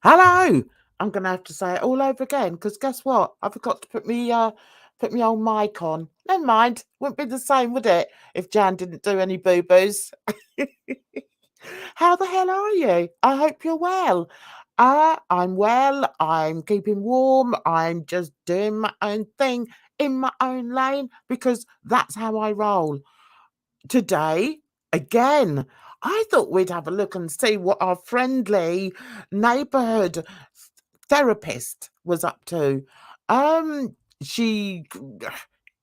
Hello! I'm going to have to say it all over again because guess what? I forgot to put me old mic on. Never mind. Wouldn't be the same, would it, if Jan didn't do any boo-boos? How the hell are you? I hope you're well. I'm well. I'm keeping warm. I'm just doing my own thing in my own lane because that's how I roll. Today, again, I thought we'd have a look and see what our friendly neighbourhood therapist was up to. She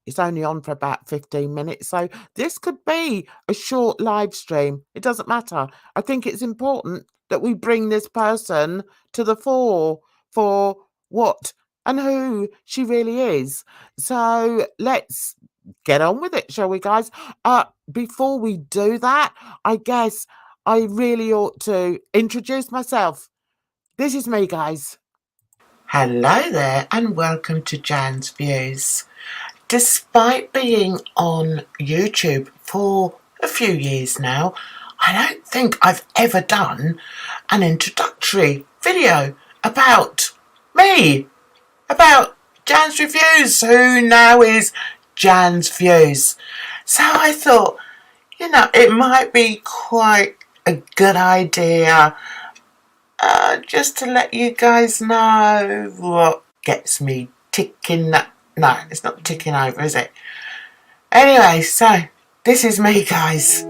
is only on for about 15 minutes, so this could be a short live stream. It doesn't matter. I think it's important that we bring this person to the fore for what and who she really is. So let's get on with it, shall we, guys? Before we do that, I guess I really ought to introduce myself. This is me, guys. Hello there and welcome to Jan's Views. Despite being on YouTube for a few years now, I don't think I've ever done an introductory video about me, about Jan's Reviews, who now is Jan's Views. So I thought, it might be quite a good idea just to let you guys know what gets me ticking. No, it's not ticking over, is it? Anyway, so this is me, guys.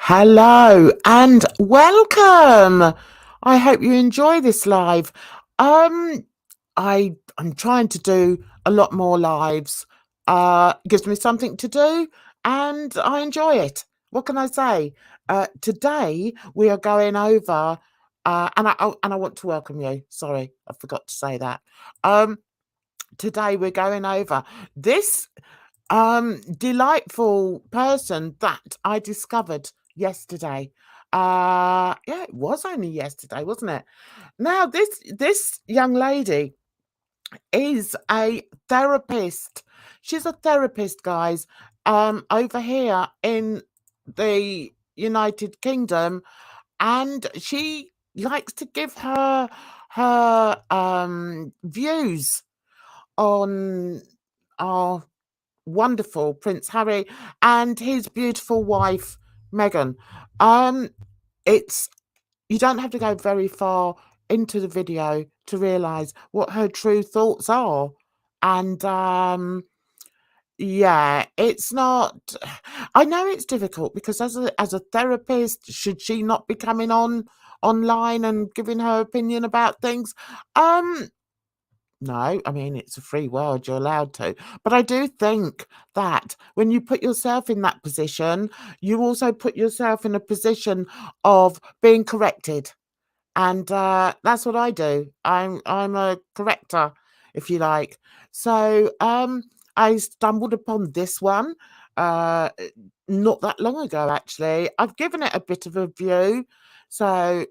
Hello and welcome. I hope you enjoy this live. I'm trying to do a lot more lives. It gives me something to do and I enjoy it. What can I say? Today we are going over and I want to welcome you. Sorry, I forgot to say that. Today we're going over this delightful person that I discovered yesterday. Yeah, it was only yesterday, wasn't it? Now this young lady is a therapist. She's a therapist, guys, over here in the United Kingdom, and she likes to give her views on our wonderful Prince Harry and his beautiful wife Meghan. It's you don't have to go very far into the video to realise what her true thoughts are. And yeah, it's not. I know it's difficult because as a therapist, should she not be coming online and giving her opinion about things? No, I mean, it's a free world, you're allowed to. But I do think that when you put yourself in that position, you also put yourself in a position of being corrected. And that's what I do. I'm a corrector, if you like. So I stumbled upon this one not that long ago, actually. I've given it a bit of a view. So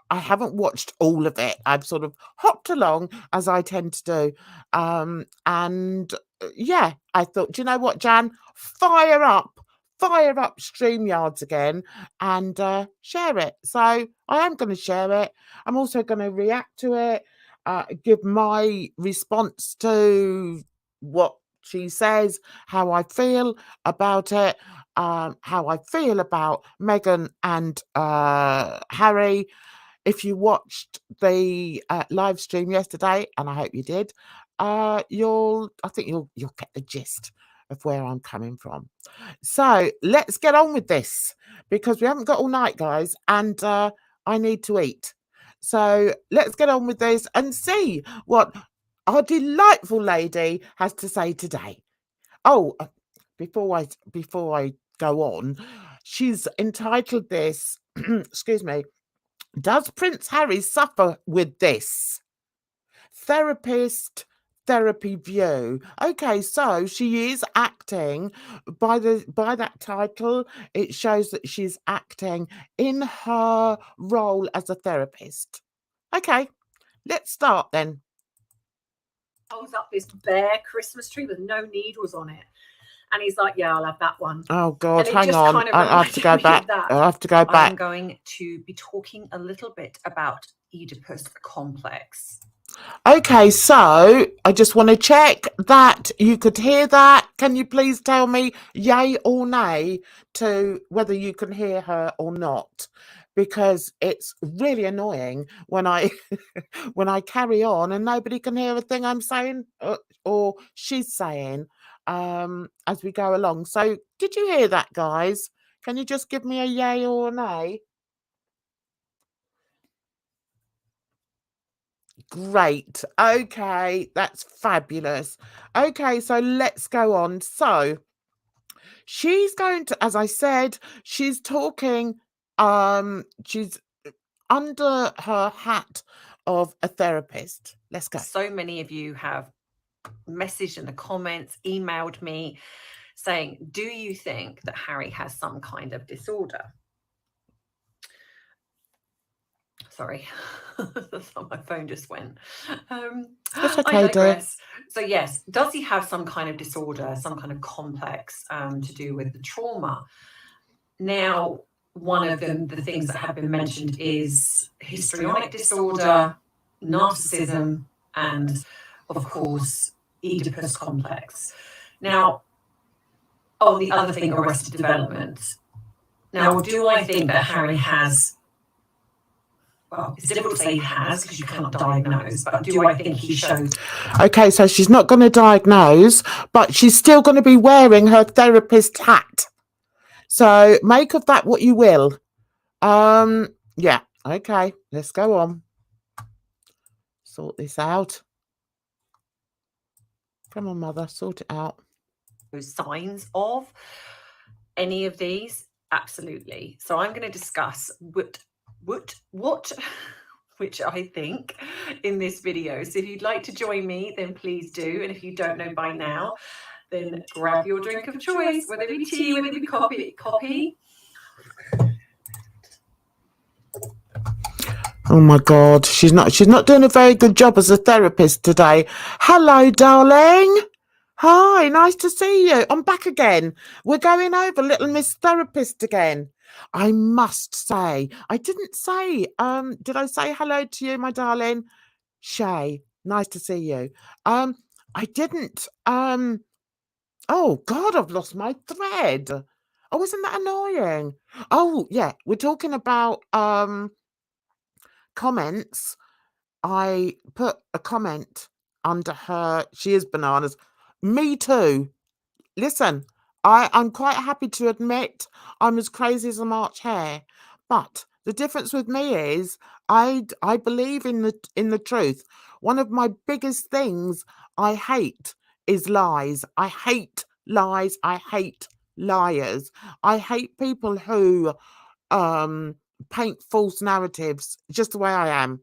I haven't watched all of it. I've sort of hopped along as I tend to do. And yeah, I thought, do you know what, Jan? Fire up StreamYards again and share it. So I am going to share it. I'm also going to react to it, give my response to what she says, how I feel about it, how I feel about Meghan and Harry. If you watched the live stream yesterday, and I hope you did, I think you'll get the gist of where I'm coming from. So let's get on with this because we haven't got all night, guys, and I need to eat. So let's get on with this and see what our delightful lady has to say today. Oh, before I go on, she's entitled this. Excuse me. Does Prince Harry suffer with this? Therapy view. Okay, so she is acting by that title. It shows that she's acting in her role as a therapist. Okay, let's start then. Holds up this bare Christmas tree with no needles on it. And he's like, yeah, I'll have that one. Oh, God, hang on. Kind of I have to go back. I have to go back. I'm going to be talking a little bit about Oedipus Complex. Okay, so I just want to check that you could hear that. Can you please tell me yay or nay to whether you can hear her or not? Because it's really annoying when I when I carry on and nobody can hear a thing I'm saying or she's saying as we go along. So did you hear that, guys? Can you just give me a yay or a nay? Great. Okay, that's fabulous. Okay, so let's go on. So she's going to, as I said, she's talking, she's under her hat of a therapist. Let's go. So many of you have messaged in the comments, emailed me saying, do you think that Harry has some kind of disorder? Sorry, my phone just went. That's okay, I digress. So yes, does he have some kind of disorder, some kind of complex to do with the trauma? Now, one of the things that have been mentioned is histrionic disorder, narcissism, and of course, Oedipus complex. Now, the other thing, arrested development. Now, do I think that Harry has... Well, it's difficult to say he has because you cannot diagnose, but do I think he shows... Okay, so she's not going to diagnose, but she's still going to be wearing her therapist hat. So make of that what you will. Yeah, okay, let's go on. Sort this out. Come on, mother, sort it out. Signs of any of these? Absolutely. So I'm going to discuss what which I think in this video. So if you'd like to join me, then please do. And if you don't know by now, then grab your drink of choice, whether it be tea, whether it be coffee. Oh my God, she's not doing a very good job as a therapist today. Hello, darling. Hi, nice to see you. I'm back again. We're going over Little Miss Therapist again. I must say, I didn't say, did I say hello to you, my darling? Shay, nice to see you. I didn't, oh God, I've lost my thread. Oh, isn't that annoying? Oh, yeah, we're talking about, comments, I put a comment under her, she is bananas. Me too. Listen, I'm quite happy to admit I'm as crazy as a March hare, but the difference with me is I believe in the truth. One of my biggest things I hate is lies. I hate lies. I hate liars. I hate people who paint false narratives, just the way I am.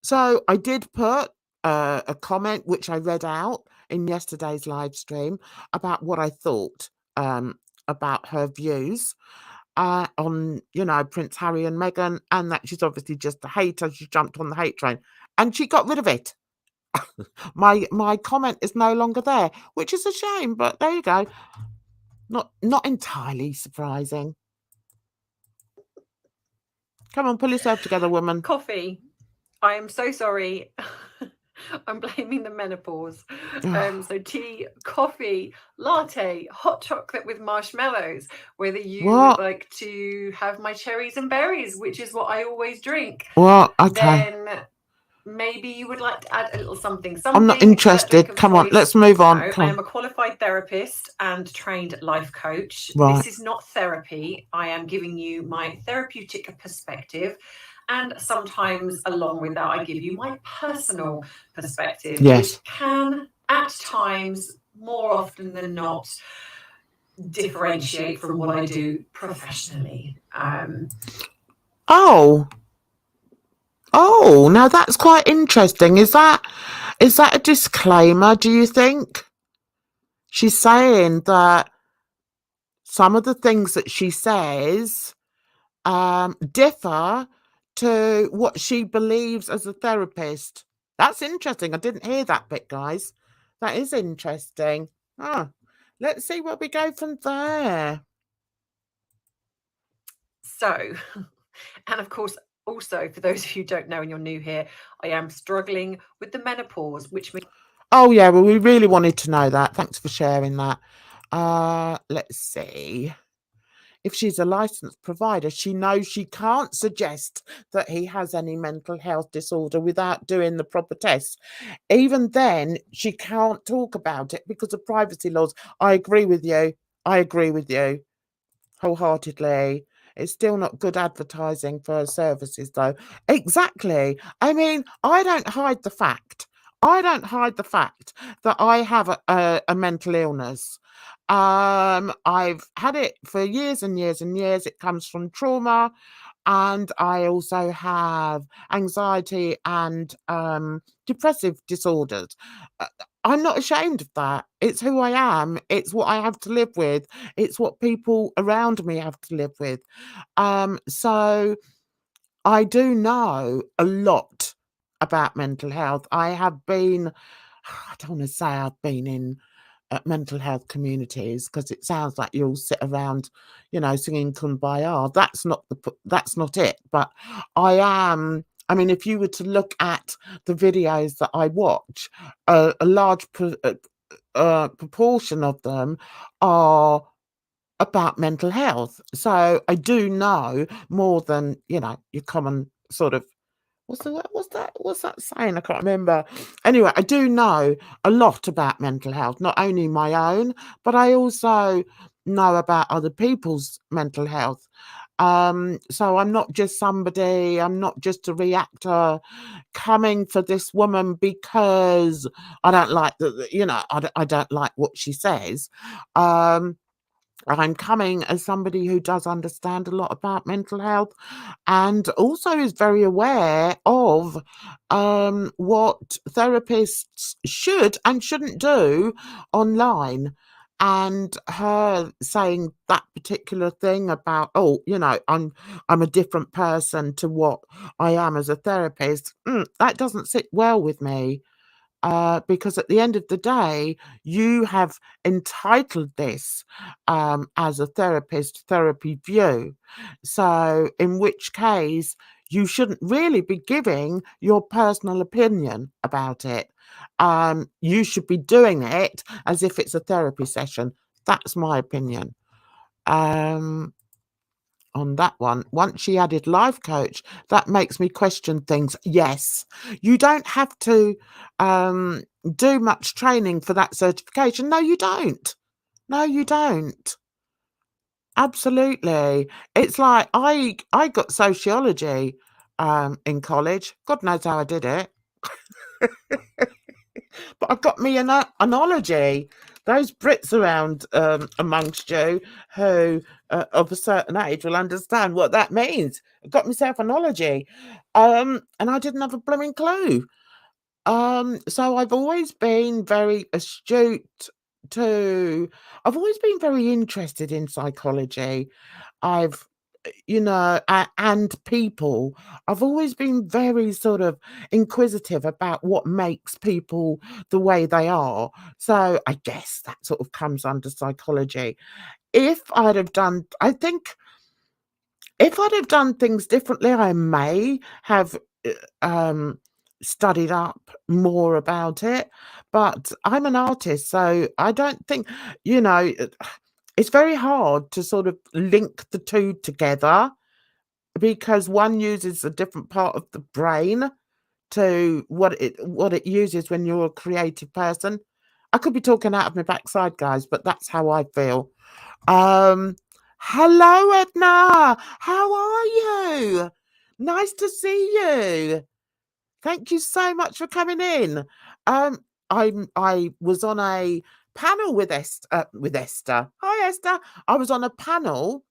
So I did put a comment which I read out in yesterday's live stream about what I thought about her views on, Prince Harry and Meghan, and that she's obviously just a hater. She jumped on the hate train, and she got rid of it. My comment is no longer there, which is a shame, but there you go. Not entirely surprising. Come on, pull yourself together, woman. Coffee. I am so sorry. I'm blaming the menopause. So tea, coffee, latte, hot chocolate with marshmallows. Whether you would like to have my cherries and berries, which is what I always drink. Well, okay. Then maybe you would like to add a little something. I'm not interested. Come on, let's move on. No, I am a qualified therapist and trained life coach. Right. This is not therapy. I am giving you my therapeutic perspective. And sometimes along with that, I give you my personal perspective, which can at times, more often than not, differentiate from what I do professionally. Oh, now that's quite interesting. Is that a disclaimer, do you think? She's saying that some of the things that she says differ to what she believes as a therapist. That's interesting. I didn't hear that bit, guys. That is interesting. Let's see where we go from there. So, and of course, also, for those of you who don't know and you're new here, I am struggling with the menopause, which means... Oh, yeah, well, we really wanted to know that. Thanks for sharing that. Let's see. If she's a licensed provider, she knows she can't suggest that he has any mental health disorder without doing the proper tests. Even then, she can't talk about it because of privacy laws. I agree with you. Wholeheartedly. It's still not good advertising for her services, though. Exactly. I mean, I don't hide the fact that I have a mental illness. I've had it for years and years and years. It comes from trauma, and I also have anxiety and depressive disorders. I'm not ashamed of that. It's who I am. It's what I have to live with. It's what people around me have to live with. So I do know a lot about mental health. I don't want to say I've been in mental health communities, because it sounds like you all sit around, singing Kumbaya. That's not it. But I mean, if you were to look at the videos that I watch, a large proportion of them are about mental health. So I do know more than, your common sort of, what's that saying? I can't remember. Anyway, I do know a lot about mental health, not only my own, but I also know about other people's mental health. So I'm not just somebody, I'm not just a reactor coming for this woman because I don't like I don't like what she says. I'm coming as somebody who does understand a lot about mental health, and also is very aware of what therapists should and shouldn't do online. And her saying that particular thing about, I'm a different person to what I am as a therapist, that doesn't sit well with me. Because at the end of the day, you have entitled this as a therapy view. So, in which case, you shouldn't really be giving your personal opinion about it. You should be doing it as if it's a therapy session. That's my opinion. on that one. Once she added life coach, that makes me question things. Yes, you don't have to do much training for that certification. No, you don't. No, you don't. Absolutely. It's like I got sociology in college. God knows how I did it. But I got me an anology. Those Brits around amongst you who of a certain age will understand what that means. I got myself anology, and I didn't have a blooming clue. So I've always been very astute to. I've always been very interested in psychology. I've and people. I've always been very sort of inquisitive about what makes people the way they are. So I guess that sort of comes under psychology. If I'd have done, I think if I'd have done things differently, I may have studied up more about it. But I'm an artist, so I don't think, it's very hard to sort of link the two together because one uses a different part of the brain to what it uses when you're a creative person. I could be talking out of my backside, guys, but that's how I feel. Hello, Edna. How are you? Nice to see you. Thank you so much for coming in. I was on a panel with Esther. Hi, Esther. I was on a panel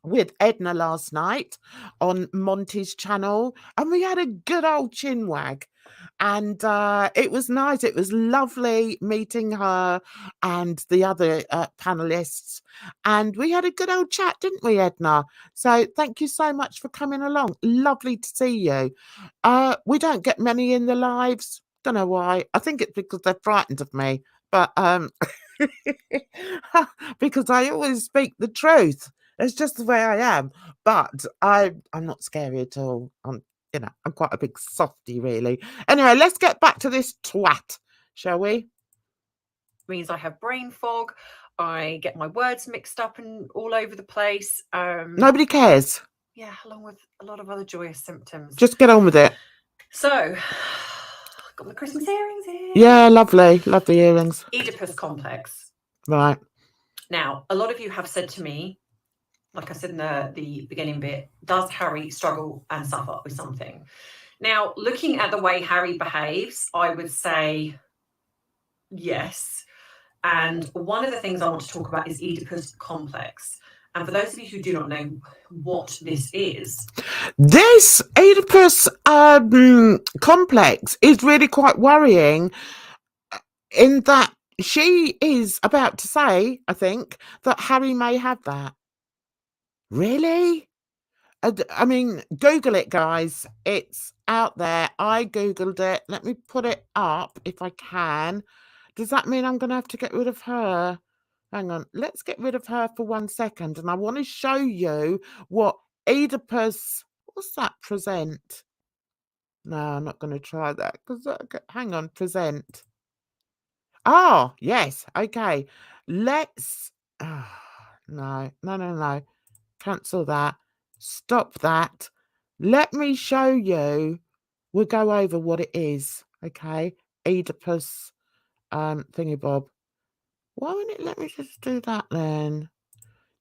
with Edna last night on Monty's channel, and we had a good old chinwag. And it was nice. It was lovely meeting her and the other panelists. And we had a good old chat, didn't we, Edna? So thank you so much for coming along. Lovely to see you. We don't get many in the lives. Don't know why. I think it's because they're frightened of me. But because I always speak the truth. It's just the way I am. But I'm not scary at all. I'm quite a big softie, really. Anyway, let's get back to this twat, shall we? Means I have brain fog. I get my words mixed up and all over the place. Nobody cares. Yeah, along with a lot of other joyous symptoms. Just get on with it. So, got my Christmas earrings in. Yeah, lovely. Love the earrings. Oedipus Complex. Right. Now, a lot of you have said to me, like I said in the beginning bit, does Harry struggle and suffer with something? Now, looking at the way Harry behaves, I would say yes. And one of the things I want to talk about is Oedipus Complex. And for those of you who do not know what this is, this Oedipus complex is really quite worrying in that she is about to say, I think, that Harry may have that. Really? I mean, Google it, guys. It's out there. I Googled it. Let me put it up if I can. Does that mean I'm going to have to get rid of her? Hang on. Let's get rid of her for 1 second. And I want to show you what Oedipus... What's that? Present. No, I'm not going to try that. Hang on. Present. Oh, yes. Okay. Let's... No. Cancel that. Stop that. Let me show you. We'll go over what it is. Okay. Oedipus thingy bob. Why wouldn't it let me just do that then?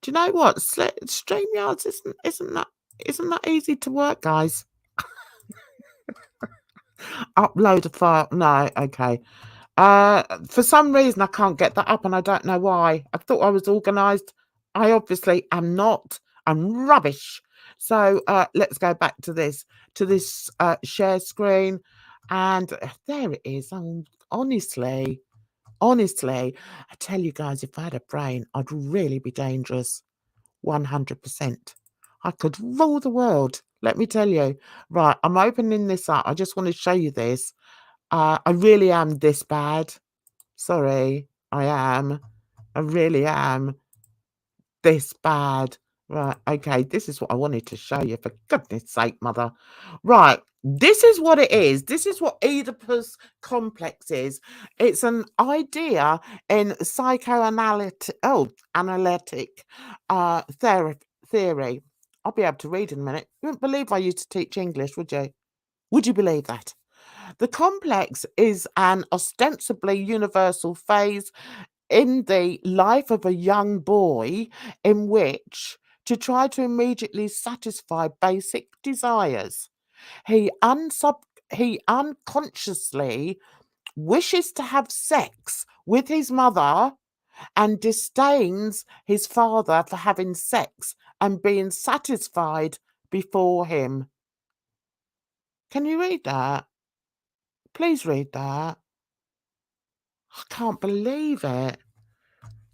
Do you know what? StreamYards isn't that easy to work, guys? Upload a file. No, okay. For some reason I can't get that up and I don't know why. I thought I was organized. I obviously am not. I'm rubbish. So let's go back to this share screen, and there it is. Honestly, I tell you guys, if I had a brain, I'd really be dangerous. 100%. I could rule the world. Let me tell you. Right, I'm opening this up. I just want to show you this. I really am this bad. Sorry, I am. I really am this bad. Right, okay, this is what I wanted to show you, for goodness sake, mother. Right, this is what it is. This is what Oedipus Complex is. It's an idea in psychoanalytic analytic theory. I'll be able to read in a minute. You wouldn't believe I used to teach English, would you? Would you believe that? The complex is an ostensibly universal phase in the life of a young boy in which, to try to immediately satisfy basic desires, he unconsciously wishes to have sex with his mother and disdains his father for having sex and being satisfied before him. Can you read that? Please read that. I can't believe it.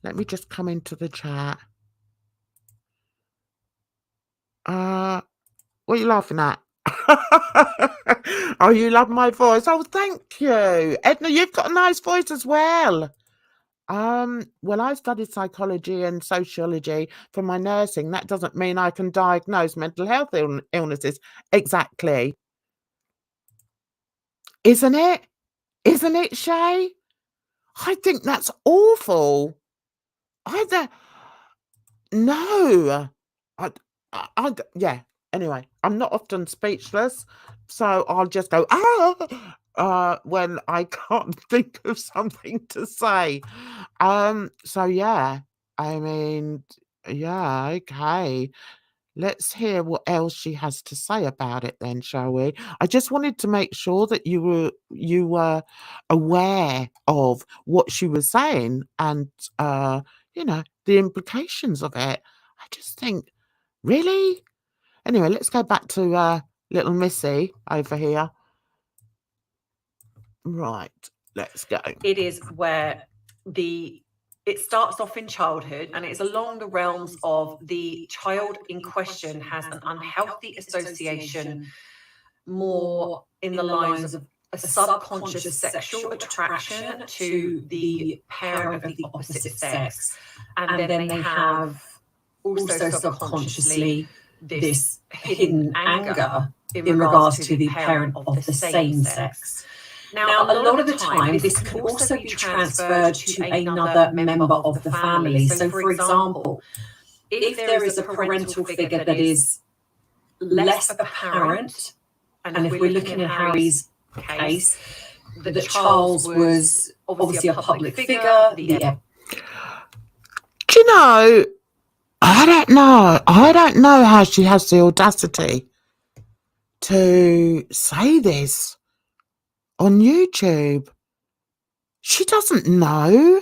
Let me just come into the chat. What are you laughing at? Oh, you love my voice. Oh, thank you. Edna, you've got a nice voice as well. Well, I studied psychology and sociology for my nursing. That doesn't mean I can diagnose mental health illnesses. Exactly. Isn't it? Isn't it, Shay? I think that's awful. No. Yeah. Anyway, I'm not often speechless, so I'll just go, when I can't think of something to say. So yeah, I mean, yeah, okay. Let's hear what else she has to say about it then, shall we? I just wanted to make sure that you were aware of what she was saying and the implications of it. I just think, really? Anyway, let's go back to little Missy over here. Right, let's go. It is where it starts off in childhood, and it's along the realms of the child in question has an unhealthy association more in the lines of a subconscious sexual attraction to the parent of the opposite sex. And then they have also subconsciously this hidden anger in regards to the parent of the same sex. Now, a lot of the time, this can also be transferred to another member of the family. So, for example, if there is a parental figure that is less apparent, and if we're looking at Harry's case, that Charles was obviously a public figure. Do you know, I don't know how she has the audacity to say this on YouTube. She doesn't know.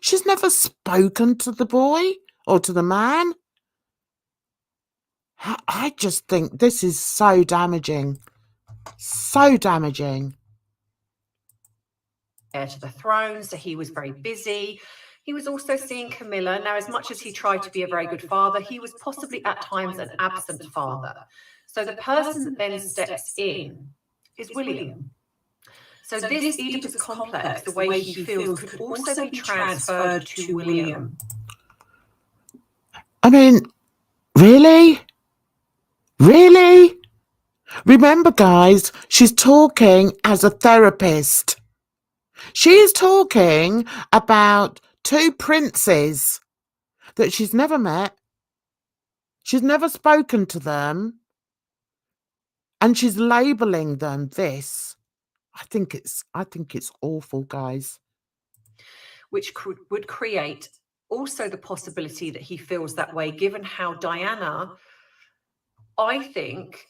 She's never spoken to the boy or to the man. I just think this is so damaging. So damaging. Heir to the throne, so he was very busy. He was also seeing Camilla. Now, as much as he tried to be a very good father, he was possibly at times an absent father. So the person that then steps in is William. So this Oedipus complex, the way he feels, could also be transferred to William. I mean, really? Really? Remember, guys, she's talking as a therapist. She is talking about two princes that she's never met. She's never spoken to them. And she's labeling them this. I think it's awful, guys. Which would create also the possibility that he feels that way, given how Diana, I think,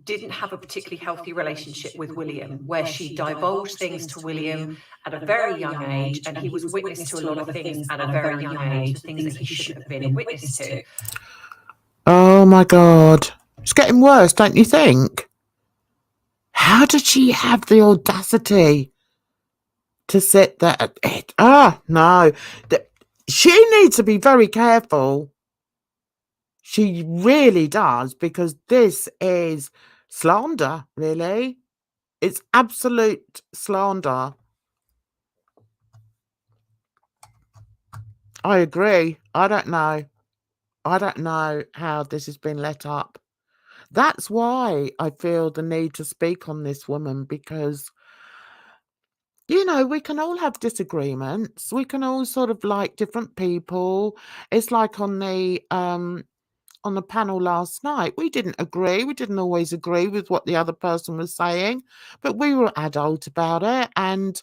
didn't have a particularly healthy relationship with William, where she divulged things to William at a very young age, and he was witness to a lot of things at a very young age, the things that he shouldn't have been witness to. Oh my God. It's getting worse, don't you think? How did she have the audacity to sit there? No. She needs to be very careful. She really does, because this is slander, really. It's absolute slander. I agree. I don't know how this has been let up. That's why I feel the need to speak on this woman, because, we can all have disagreements. We can all sort of like different people. It's like on the on the panel last night. We didn't agree. We didn't always agree with what the other person was saying, but we were adult about it. And,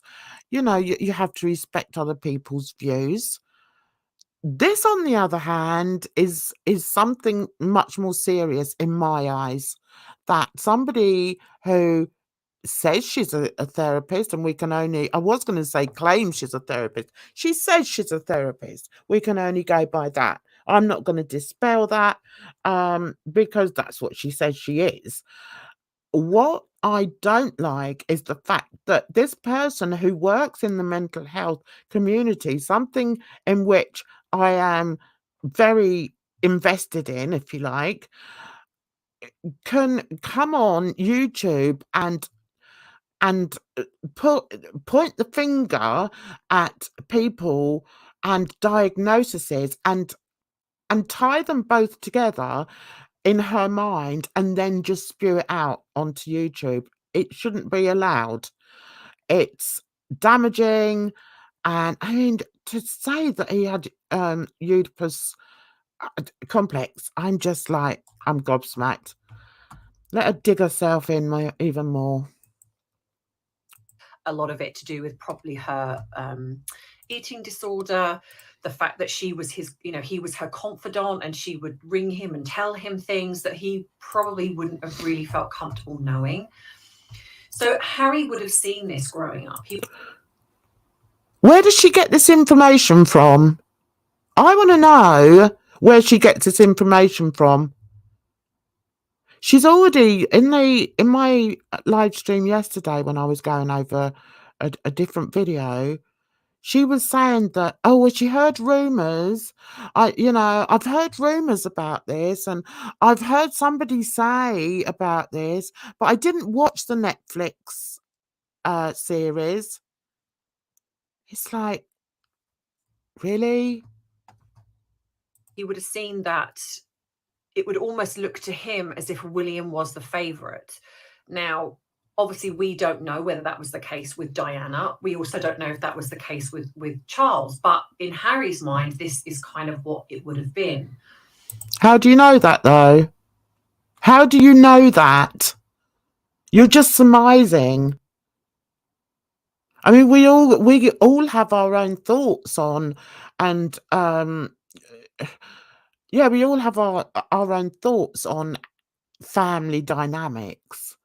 you know, you have to respect other people's views. This, on the other hand, is something much more serious in my eyes. That somebody who says she's a therapist, and we can only, I was going to say claims she's a therapist. She says she's a therapist. We can only go by that. I'm not going to dispel that because that's what she says she is. What I don't like is the fact that this person who works in the mental health community, something in which I am very invested in, if you like, can come on YouTube and point the finger at people and diagnoses and tie them both together in her mind and then just spew it out onto YouTube. It shouldn't be allowed. It's damaging. And I mean, to say that he had Oedipus complex, I'm just like, I'm gobsmacked. Let her dig herself in even more. A lot of it to do with probably her eating disorder, the fact that she was his, you know, he was her confidant and she would ring him and tell him things that he probably wouldn't have really felt comfortable knowing. So Harry would have seen this growing up. Where does she get this information from? I want to know where she gets this information from. She's already in my live stream yesterday when I was going over a different video. She was saying that, oh, well, she heard rumours. I've heard rumours about this, and I've heard somebody say about this, but I didn't watch the Netflix series. It's like, really? He would have seen that it would almost look to him as if William was the favourite. Now, obviously, we don't know whether that was the case with Diana. We also don't know if that was the case with Charles. But in Harry's mind, this is kind of what it would have been. How do you know that, though? How do you know that? You're just surmising. I mean, we all have our own thoughts on, and yeah, we all have our own thoughts on family dynamics.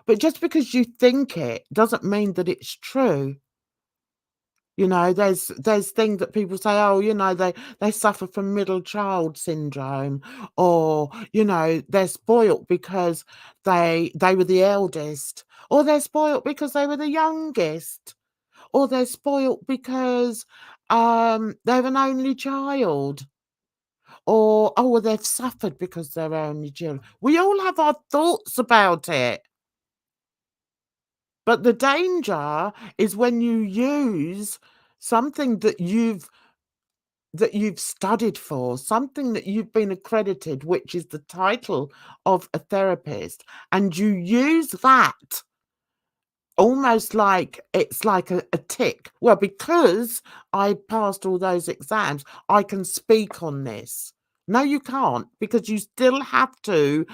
But just because you think it doesn't mean that it's true. You know, there's things that people say, oh, you know, they suffer from middle child syndrome, or, you know, they're spoilt because they were the eldest, or they're spoilt because they were the youngest, or they're spoilt because they're an only child, or, oh, well, they've suffered because they're only children. We all have our thoughts about it. But the danger is when you use something that you've studied for, something that you've been accredited, which is the title of a therapist, and you use that almost like it's like a tick. Well, because I passed all those exams, I can speak on this. No, you can't, because you still have to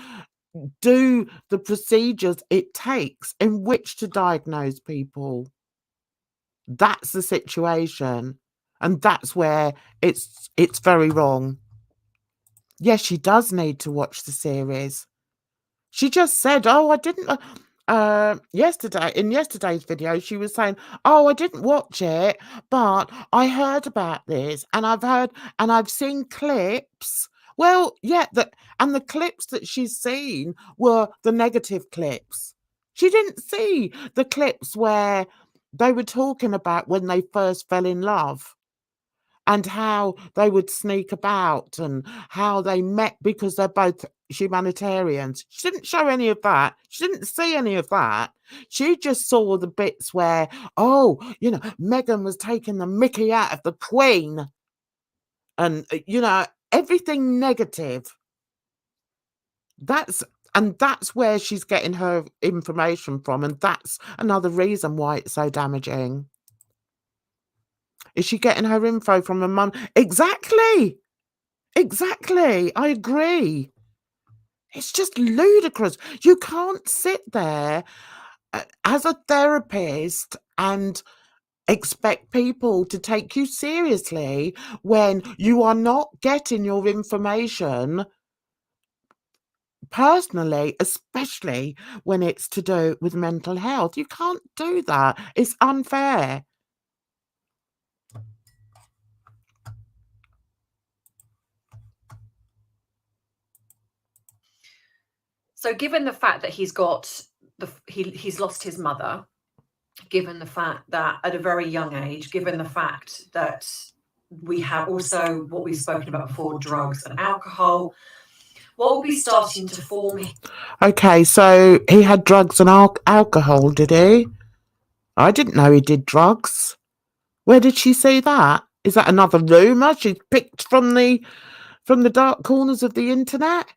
do the procedures it takes in which to diagnose people. That's the situation, and that's where it's very wrong. Yes, she does need to watch the series. She just said, oh, I didn't yesterday, in yesterday's video, she was saying, oh, I didn't watch it, but I heard about this, and I've seen clips. Well, yeah, and the clips that she's seen were the negative clips. She didn't see the clips where they were talking about when they first fell in love and how they would sneak about and how they met because they're both humanitarians. She didn't show any of that. She didn't see any of that. She just saw the bits where, oh, you know, Meghan was taking the mickey out of the Queen and, you know, everything negative. That's where she's getting her information from, and that's another reason why it's so damaging. Is she getting her info from her mum? Exactly. Exactly. I agree. It's just ludicrous. You can't sit there as a therapist and expect people to take you seriously when you are not getting your information personally, especially when it's to do with mental health. You can't do that. It's unfair. So given the fact that he's lost his mother, given the fact that at a very young age, given the fact that we have also what we've spoken about before, drugs and alcohol, what will be starting to form? Okay, so he had drugs and alcohol, did he? I didn't know he did drugs. Where did she see that? Is that another rumour she's picked from the dark corners of the internet?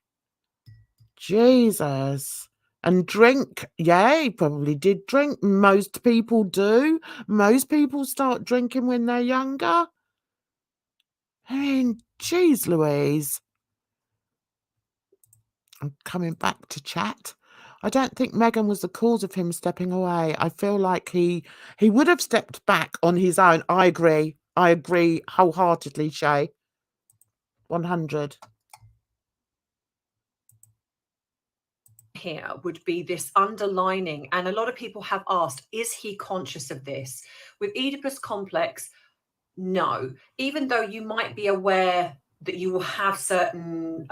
Jesus. And drink. Yeah, he probably did drink. Most people do. Most people start drinking when they're younger. I mean, geez Louise. I'm coming back to chat. I don't think Meghan was the cause of him stepping away. I feel like he would have stepped back on his own. I agree. I agree wholeheartedly, Shay. 100. Here would be this underlining, and a lot of people have asked, is he conscious of this? With Oedipus Complex, no. Even though you might be aware that you will have certain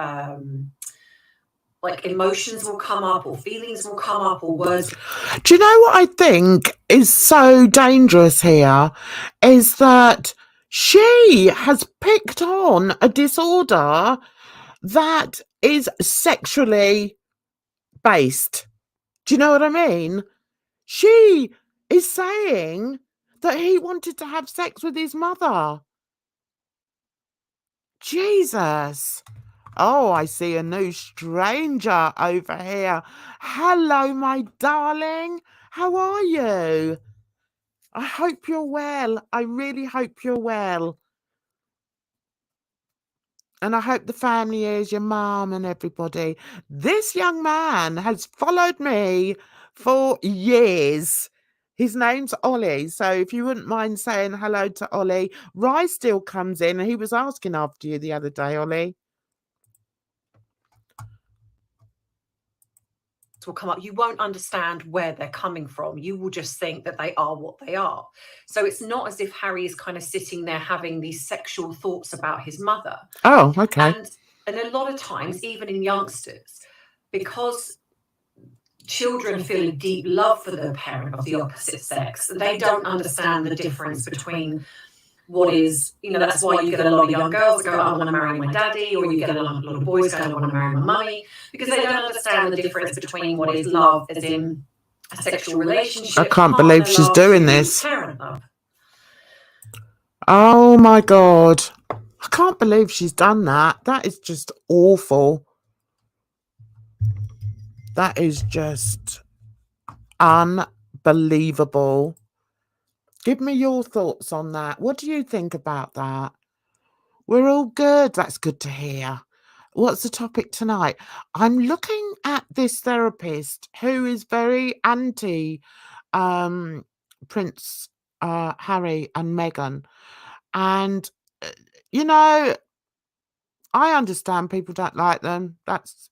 like emotions will come up or feelings will come up or words. Do you know what I think is so dangerous here? Is that she has picked on a disorder that is sexually based. Do you know what I mean? She is saying that he wanted to have sex with his mother. Jesus. Oh, I see a new stranger over here. Hello, my darling. How are you? I hope you're well. I really hope you're well. And I hope the family is, your mum and everybody. This young man has followed me for years. His name's Ollie. So if you wouldn't mind saying hello to Ollie. Rye still comes in and he was asking after you the other day, Ollie. Will come up, you won't understand where they're coming from. You will just think that they are what they are. So it's not as if Harry is kind of sitting there having these sexual thoughts about his mother. Oh, okay. And a lot of times, even in youngsters, because children feel a deep love for the parent of the opposite sex, they don't understand the difference between what is, that's why you get a lot of young girls that go, I want to marry my daddy, or you get a lot of boys going, I want to marry my mummy, because they don't understand the difference between what is love as in a sexual relationship. I can't believe she's doing this. Parent love. Oh my God. I can't believe she's done that. That is just awful. That is just unbelievable. Give me your thoughts on that. What do you think about that? We're all good. That's good to hear. What's the topic tonight? I'm looking at this therapist who is very anti Prince Harry and Meghan. And, I understand people don't like them. That's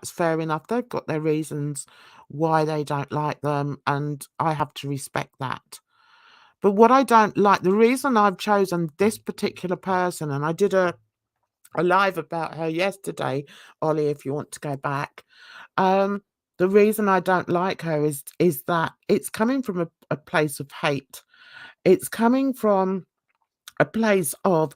fair enough. They've got their reasons why they don't like them, and I have to respect that. But what I don't like, the reason I've chosen this particular person, and I did a live about her yesterday, Ollie, if you want to go back. The reason I don't like her is that it's coming from a place of hate. It's coming from a place of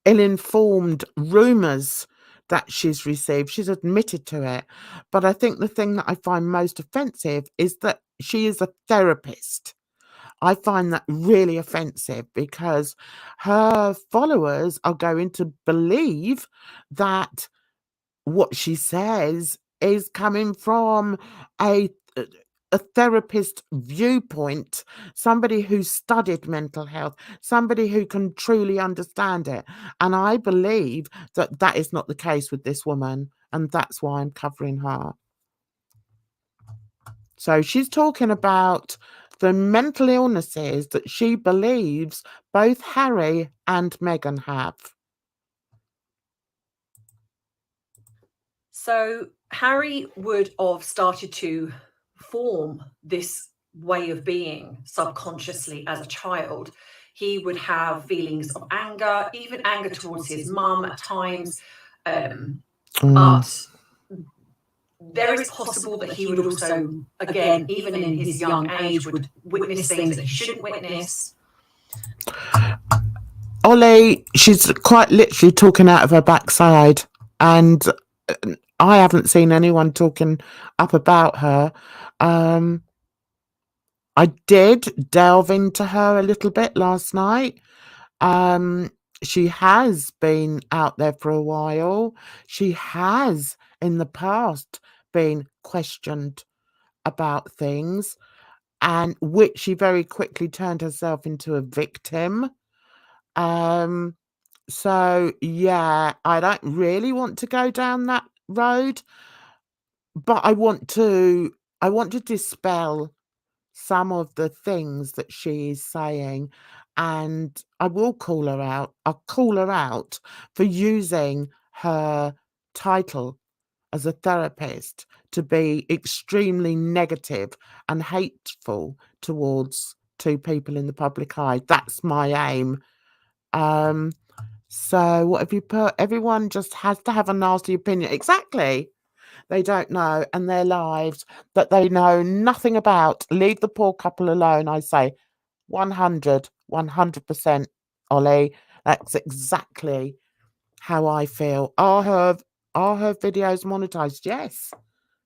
ill-informed rumours that she's received. She's admitted to it. But I think the thing that I find most offensive is that she is a therapist. I find that really offensive because her followers are going to believe that what she says is coming from a a therapist viewpoint, somebody who studied mental health, somebody who can truly understand it. And I believe that that is not the case with this woman, and that's why I'm covering her. So she's talking about the mental illnesses that she believes both Harry and Meghan have. So Harry would have started to form this way of being subconsciously as a child. He would have feelings of anger, even anger towards his mum at times. But there is possible that he would also, again, even in his young age, would witness things that he shouldn't witness. Ollie, she's quite literally talking out of her backside, and I haven't seen anyone talking up about her. I did delve into her a little bit last night. She has been out there for a while. She has in the past been questioned about things, and which she very quickly turned herself into a victim. So yeah, I don't really want to go down that road, but I want to dispel some of the things that she is saying, and I will call her out. I'll call her out for using her title as a therapist to be extremely negative and hateful towards two people in the public eye. That's my aim. So what have you put? Everyone just has to have a nasty opinion. Exactly. They don't know, and their lives that they know nothing about. Leave the poor couple alone, I say. 100%, Ollie. That's exactly how I feel. Are her videos monetized? Yes.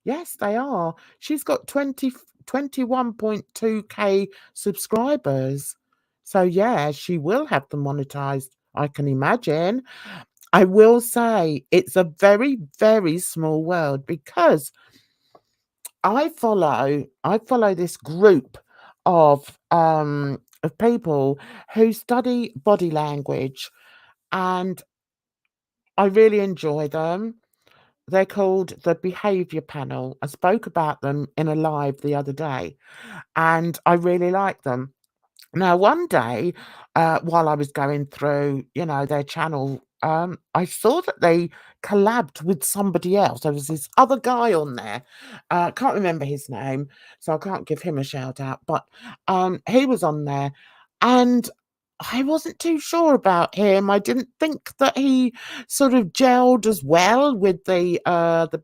Yes, they are. She's got 21.2k subscribers. So yeah, she will have them monetized, I can imagine. I will say it's a very, very small world because I follow this group of people who study body language, and I really enjoy them. They're called the Behaviour Panel. I spoke about them in a live the other day, and I really like them. Now, one day, while I was going through, their channel, I saw that they collabed with somebody else. There was this other guy on there. I can't remember his name, so I can't give him a shout out. But he was on there, and I wasn't too sure about him. I didn't think that he sort of gelled as well with the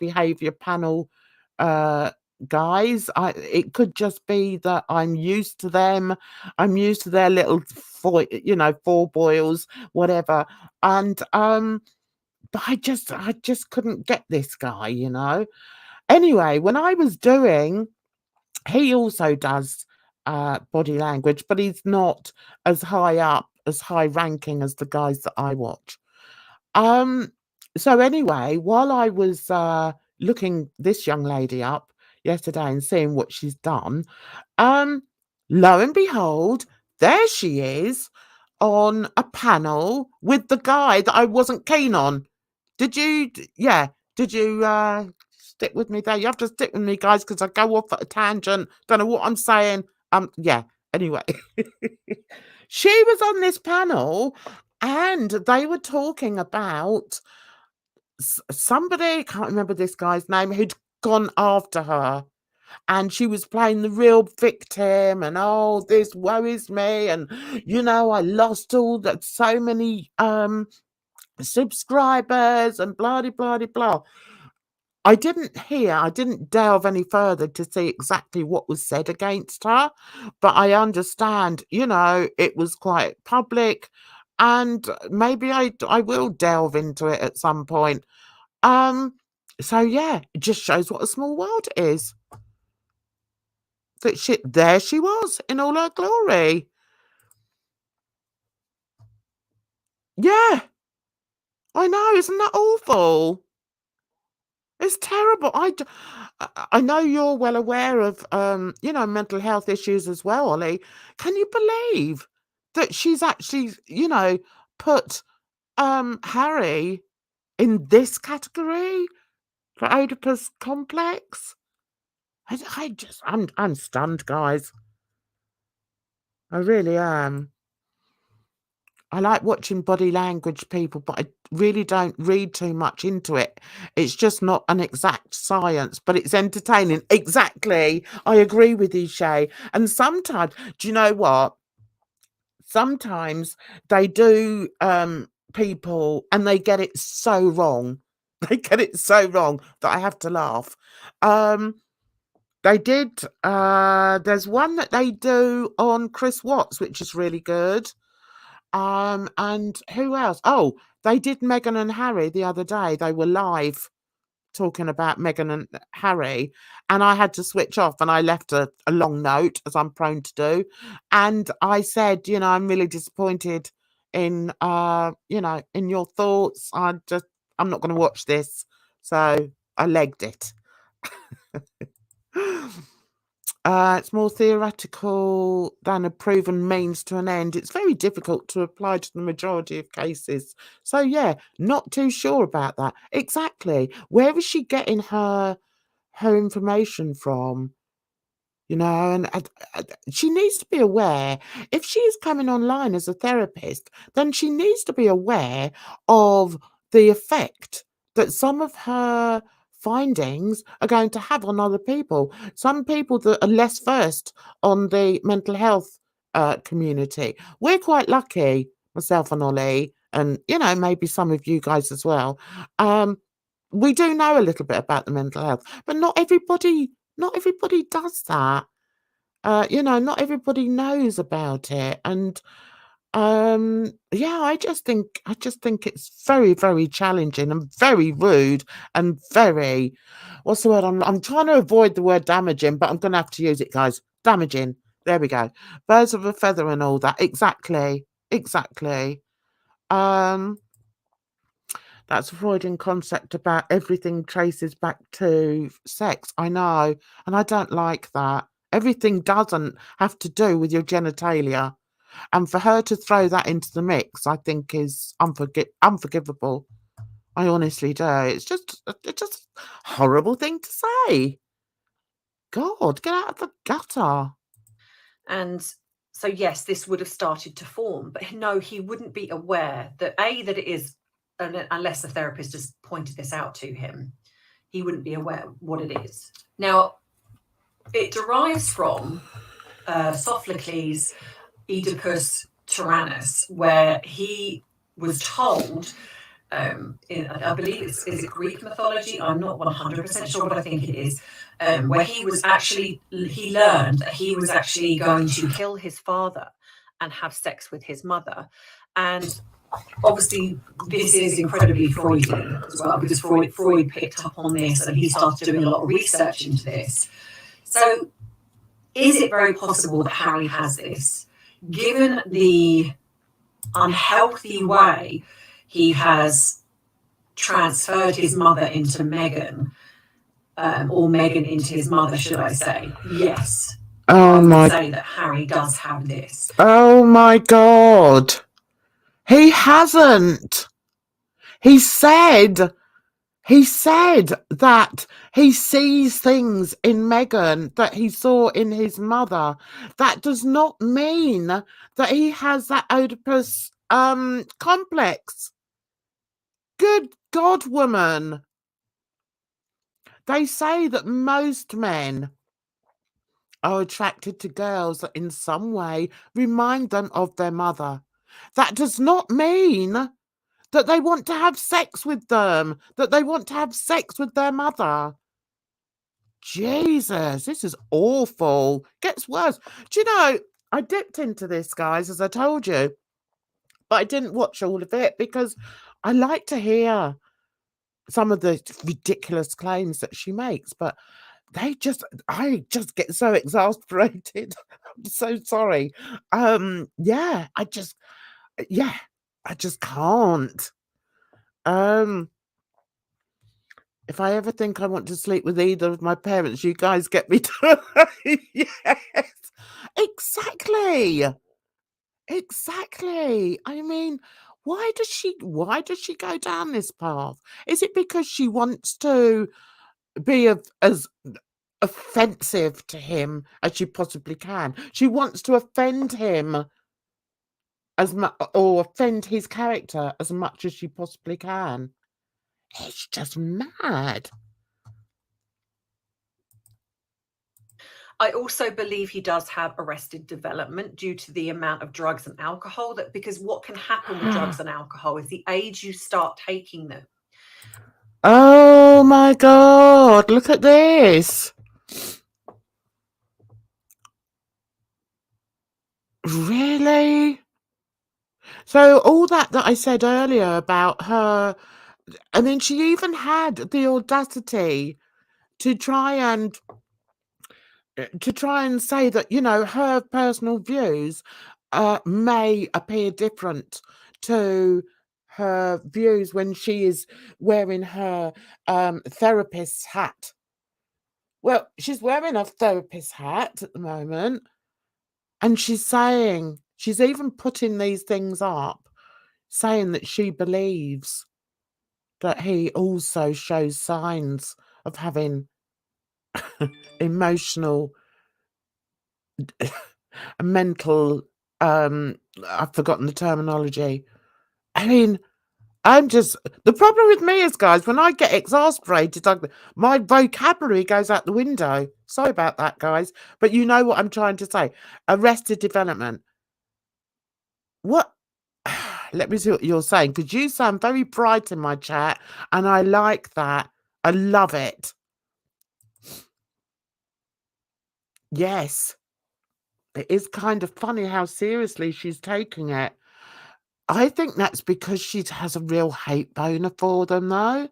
behaviour panel guys. It could just be that I'm used to them. I'm used to their little four boils, whatever. And but I just couldn't get this guy. Anyway, when I was doing, he also does body language, but he's not as high ranking as the guys that I watch. So anyway, while I was looking this young lady up yesterday and seeing what she's done, lo and behold, there she is on a panel with the guy that I wasn't keen on. Yeah, did you stick with me there? You have to stick with me, guys, because I go off at a tangent. Don't know what I'm saying. Yeah, anyway. She was on this panel and they were talking about somebody, can't remember this guy's name, who'd gone after her. And she was playing the real victim, and oh, this worries me, and I lost so many subscribers, and blah de blah de blah. I didn't delve any further to see exactly what was said against her, but I understand, it was quite public, and maybe I will delve into it at some point. So yeah, it just shows what a small world it is. There she was in all her glory. Yeah, I know, isn't that awful? It's terrible. I know you're well aware of, mental health issues as well, Ollie. Can you believe that she's actually, put Harry in this category for Oedipus Complex? I'm stunned, guys. I really am. I like watching body language, people, but I really don't read too much into it. It's just not an exact science, but it's entertaining. Exactly. I agree with you, Shay. And sometimes, do you know what? Sometimes they do people and they get it so wrong. They get it so wrong that I have to laugh. They did there's one that they do on Chris Watts, which is really good. And who else? Oh, they did Meghan and Harry the other day. They were live talking about Meghan and Harry, and I had to switch off and I left a long note, as I'm prone to do. And I said, I'm really disappointed in in your thoughts. I'm not gonna watch this. So I legged it. It's more theoretical than a proven means to an end. It's very difficult to apply to the majority of cases. So, yeah, not too sure about that. Exactly. Where is she getting her information from? And she needs to be aware. If she's coming online as a therapist, then she needs to be aware of the effect that some of her findings are going to have on other people. Some people that are less versed on the mental health community. We're quite lucky, myself and Ollie, and maybe some of you guys as well. We do know a little bit about the mental health, but not everybody does that. Not everybody knows about it. And I just think it's very, very challenging and very rude and very, what's the word? I'm trying to avoid the word damaging, but I'm gonna have to use it, guys. Damaging. There we go. Birds of a feather and all that. Exactly. Exactly. That's a Freudian concept about everything traces back to sex. I know, and I don't like that. Everything doesn't have to do with your genitalia. And for her to throw that into the mix, I think is unforgivable. I honestly do. It's just a horrible thing to say. God, get out of the gutter. And so, yes, this would have started to form, but no, he wouldn't be aware that that it is, unless the therapist has pointed this out to him, he wouldn't be aware what it is. Now, it derives from Sophocles' Oedipus Tyrannus, where he was told, I believe is it Greek mythology? I'm not 100% sure, but I think it is, where he learned that he was actually going to kill his father and have sex with his mother. And obviously, this is incredibly Freudian as well, because Freud picked up on this and he started doing a lot of research into this. So, is it very possible that Harry has this, given the unhealthy way he has transferred his mother into Meghan, or Meghan into his mother, should I say? Yes. I would say that Harry does have this. Oh my God. He hasn't. He said that he sees things in Meghan that he saw in his mother. That does not mean that he has that Oedipus complex. Good God, woman. They say that most men are attracted to girls that in some way remind them of their mother. That does not mean that they want to have sex with them, that they want to have sex with their mother. Jesus, this is awful. Gets worse. Do you know, I dipped into this, guys, as I told you, but I didn't watch all of it because I like to hear some of the ridiculous claims that she makes, but I just get so exasperated. I'm so sorry. Yeah, I just can't. If I ever think I want to sleep with either of my parents, you guys get me to... Yes, exactly. Exactly. I mean, why does she go down this path? Is it because she wants to be as offensive to him as she possibly can? She wants to offend him as much, or offend his character as much as she possibly can. It's just mad. I also believe he does have arrested development due to the amount of drugs and alcohol, that because what can happen with drugs and alcohol is the age you start taking them. Oh my God, look at this. Really? So all that I said earlier about her, I mean, she even had the audacity to try and say that, you know, her personal views may appear different to her views when she is wearing her therapist's hat. Well, she's wearing a therapist's hat at the moment, and she's even putting these things up, saying that she believes that he also shows signs of having emotional, mental, I've forgotten the terminology. I mean, the problem with me is, guys, when I get exasperated, my vocabulary goes out the window. Sorry about that, guys, but you know what I'm trying to say. Arrested development. What? Let me see what you're saying, because you sound very bright in my chat, and I like that. I love it. Yes. It is kind of funny how seriously she's taking it. I think that's because she has a real hate boner for them, though.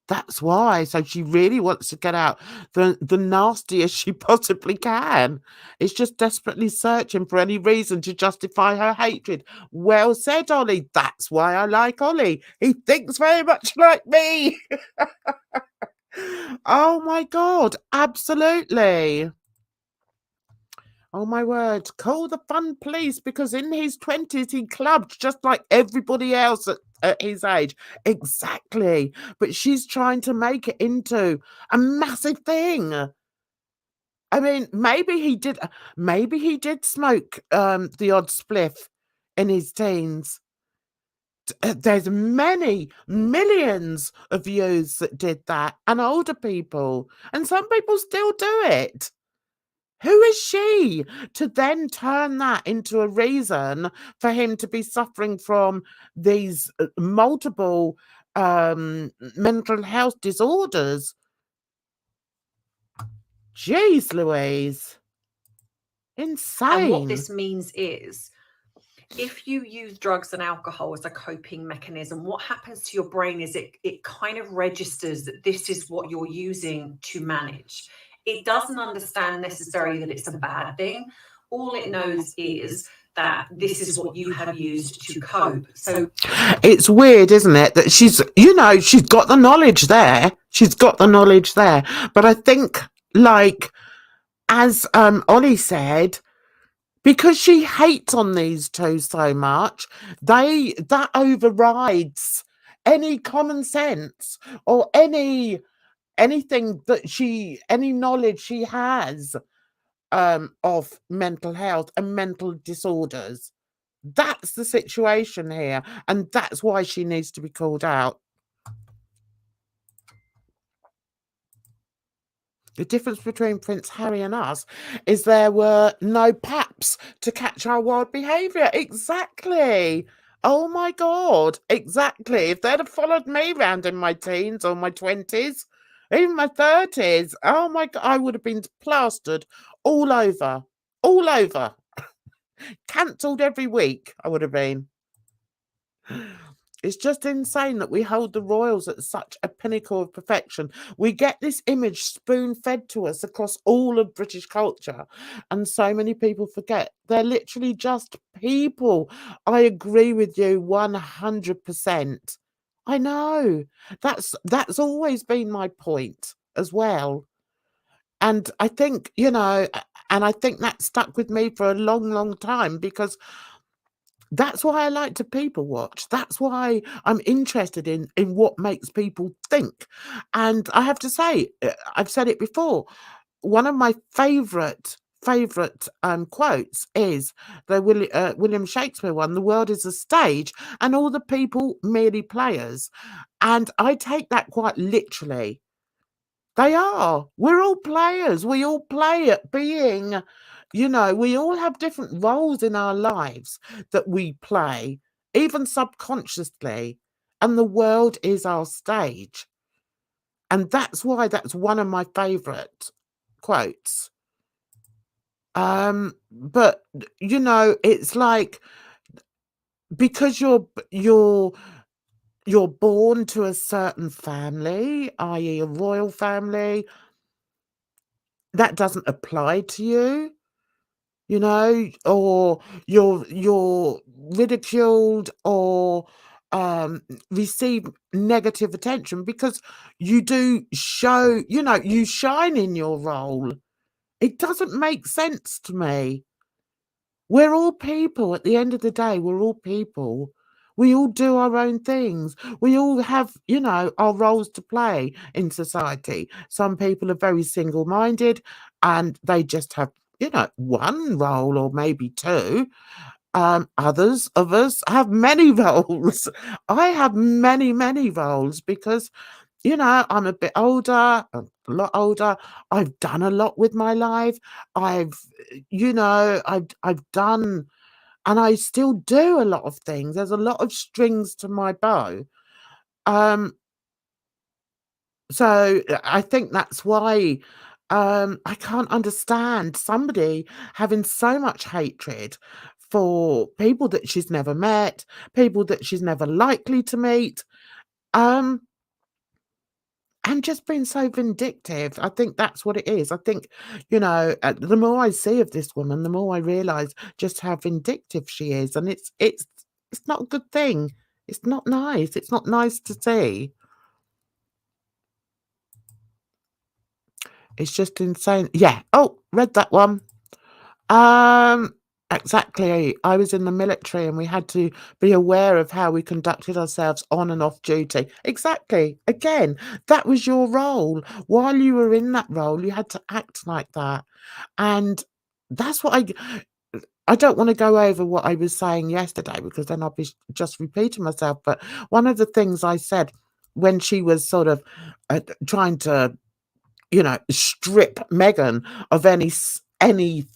That's why. So she really wants to get out the nastiest she possibly can. It's just desperately searching for any reason to justify her hatred. Well said, Ollie. That's why I like Ollie. He thinks very much like me. Oh my God, absolutely. Oh my word, call the fun police, because in his 20s he clubbed just like everybody else at his age. Exactly. But she's trying to make it into a massive thing. I mean, maybe he did smoke the odd spliff in his teens. There's many millions of youths that did that, and older people, and some people still do it. Who is she to then turn that into a reason for him to be suffering from these multiple mental health disorders? Jeez Louise. Insane. And what this means is, if you use drugs and alcohol as a coping mechanism, what happens to your brain is it kind of registers that this is what you're using to manage. It doesn't understand necessarily that it's a bad thing. All it knows is that this is what you have used to cope. So it's weird, isn't it, that she's got the knowledge there. She's got the knowledge there. But I think, like, as Ollie said, because she hates on these two so much, that overrides any common sense or any knowledge she has of mental health and mental disorders. That's the situation here, and that's why she needs to be called out. The difference between Prince Harry and us is there were no paps to catch our wild behaviour. Exactly. Oh my God. Exactly. If they'd have followed me around in my teens or my 20s, even my 30s, oh my God, I would have been plastered all over. All over. Cancelled every week, I would have been. It's just insane that we hold the royals at such a pinnacle of perfection. We get this image spoon-fed to us across all of British culture, and so many people forget they're literally just people. I agree with you 100%. I know. That's always been my point as well. And I think, and I think that stuck with me for a long, long time, because that's why I like to people watch. That's why I'm interested in what makes people think. And I have to say, I've said it before, one of my favorite quotes is the William Shakespeare one: "The world is a stage, and all the people merely players." And I take that quite literally. They are. We're all players. We all play at being, we all have different roles in our lives that we play, even subconsciously. And the world is our stage. And that's why that's one of my favorite quotes. But it's like, because you're born to a certain family, i.e. a royal family, that doesn't apply to you, or you're ridiculed or receive negative attention because you do show, you shine in your role. It doesn't make sense to me. We're all people. At the end of the day, we're all people. We all do our own things. We all have, our roles to play in society. Some people are very single-minded and they just have, one role or maybe two. Others of us have many roles. I have many, many roles because, I'm a bit older, a lot older. I've done a lot with my life. I've, I've done, and I still do a lot of things. There's a lot of strings to my bow. So I think that's why I can't understand somebody having so much hatred for people that she's never met, people that she's never likely to meet. Um, and just being so vindictive. I think that's what it is. I think, the more I see of this woman, the more I realise just how vindictive she is, and it's not a good thing. It's not nice. It's not nice to see. It's just insane. Yeah. Oh, read that one. Um, exactly. I was in the military and we had to be aware of how we conducted ourselves on and off duty. Exactly. Again, that was your role. While you were in that role, you had to act like that. And that's what I don't want to go over what I was saying yesterday because then I'll be just repeating myself. But one of the things I said when she was sort of trying to, strip Meghan of any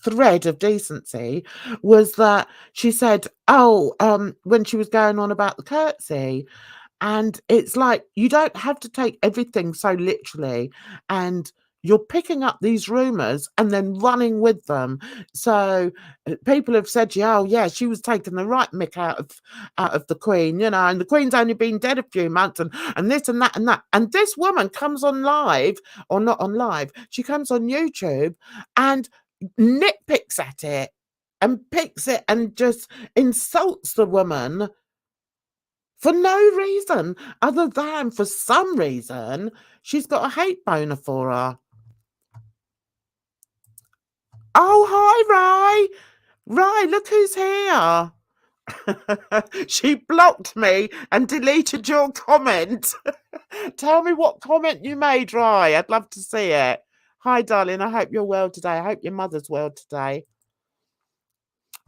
thread of decency, was that she said, when she was going on about the curtsy, and it's like, you don't have to take everything so literally, and you're picking up these rumors and then running with them. So people have said, yeah, oh yeah, she was taking the right mick out of the Queen, and the Queen's only been dead a few months, and this and that and that. And this woman comes on live, or not on live, she comes on YouTube and nitpicks at it and picks it and just insults the woman for no reason other than, for some reason, she's got a hate boner for her. Oh, hi, Ray. Ray, look who's here. She blocked me and deleted your comment. Tell me what comment you made, Ray. I'd love to see it. Hi, darling. I hope you're well today. I hope your mother's well today.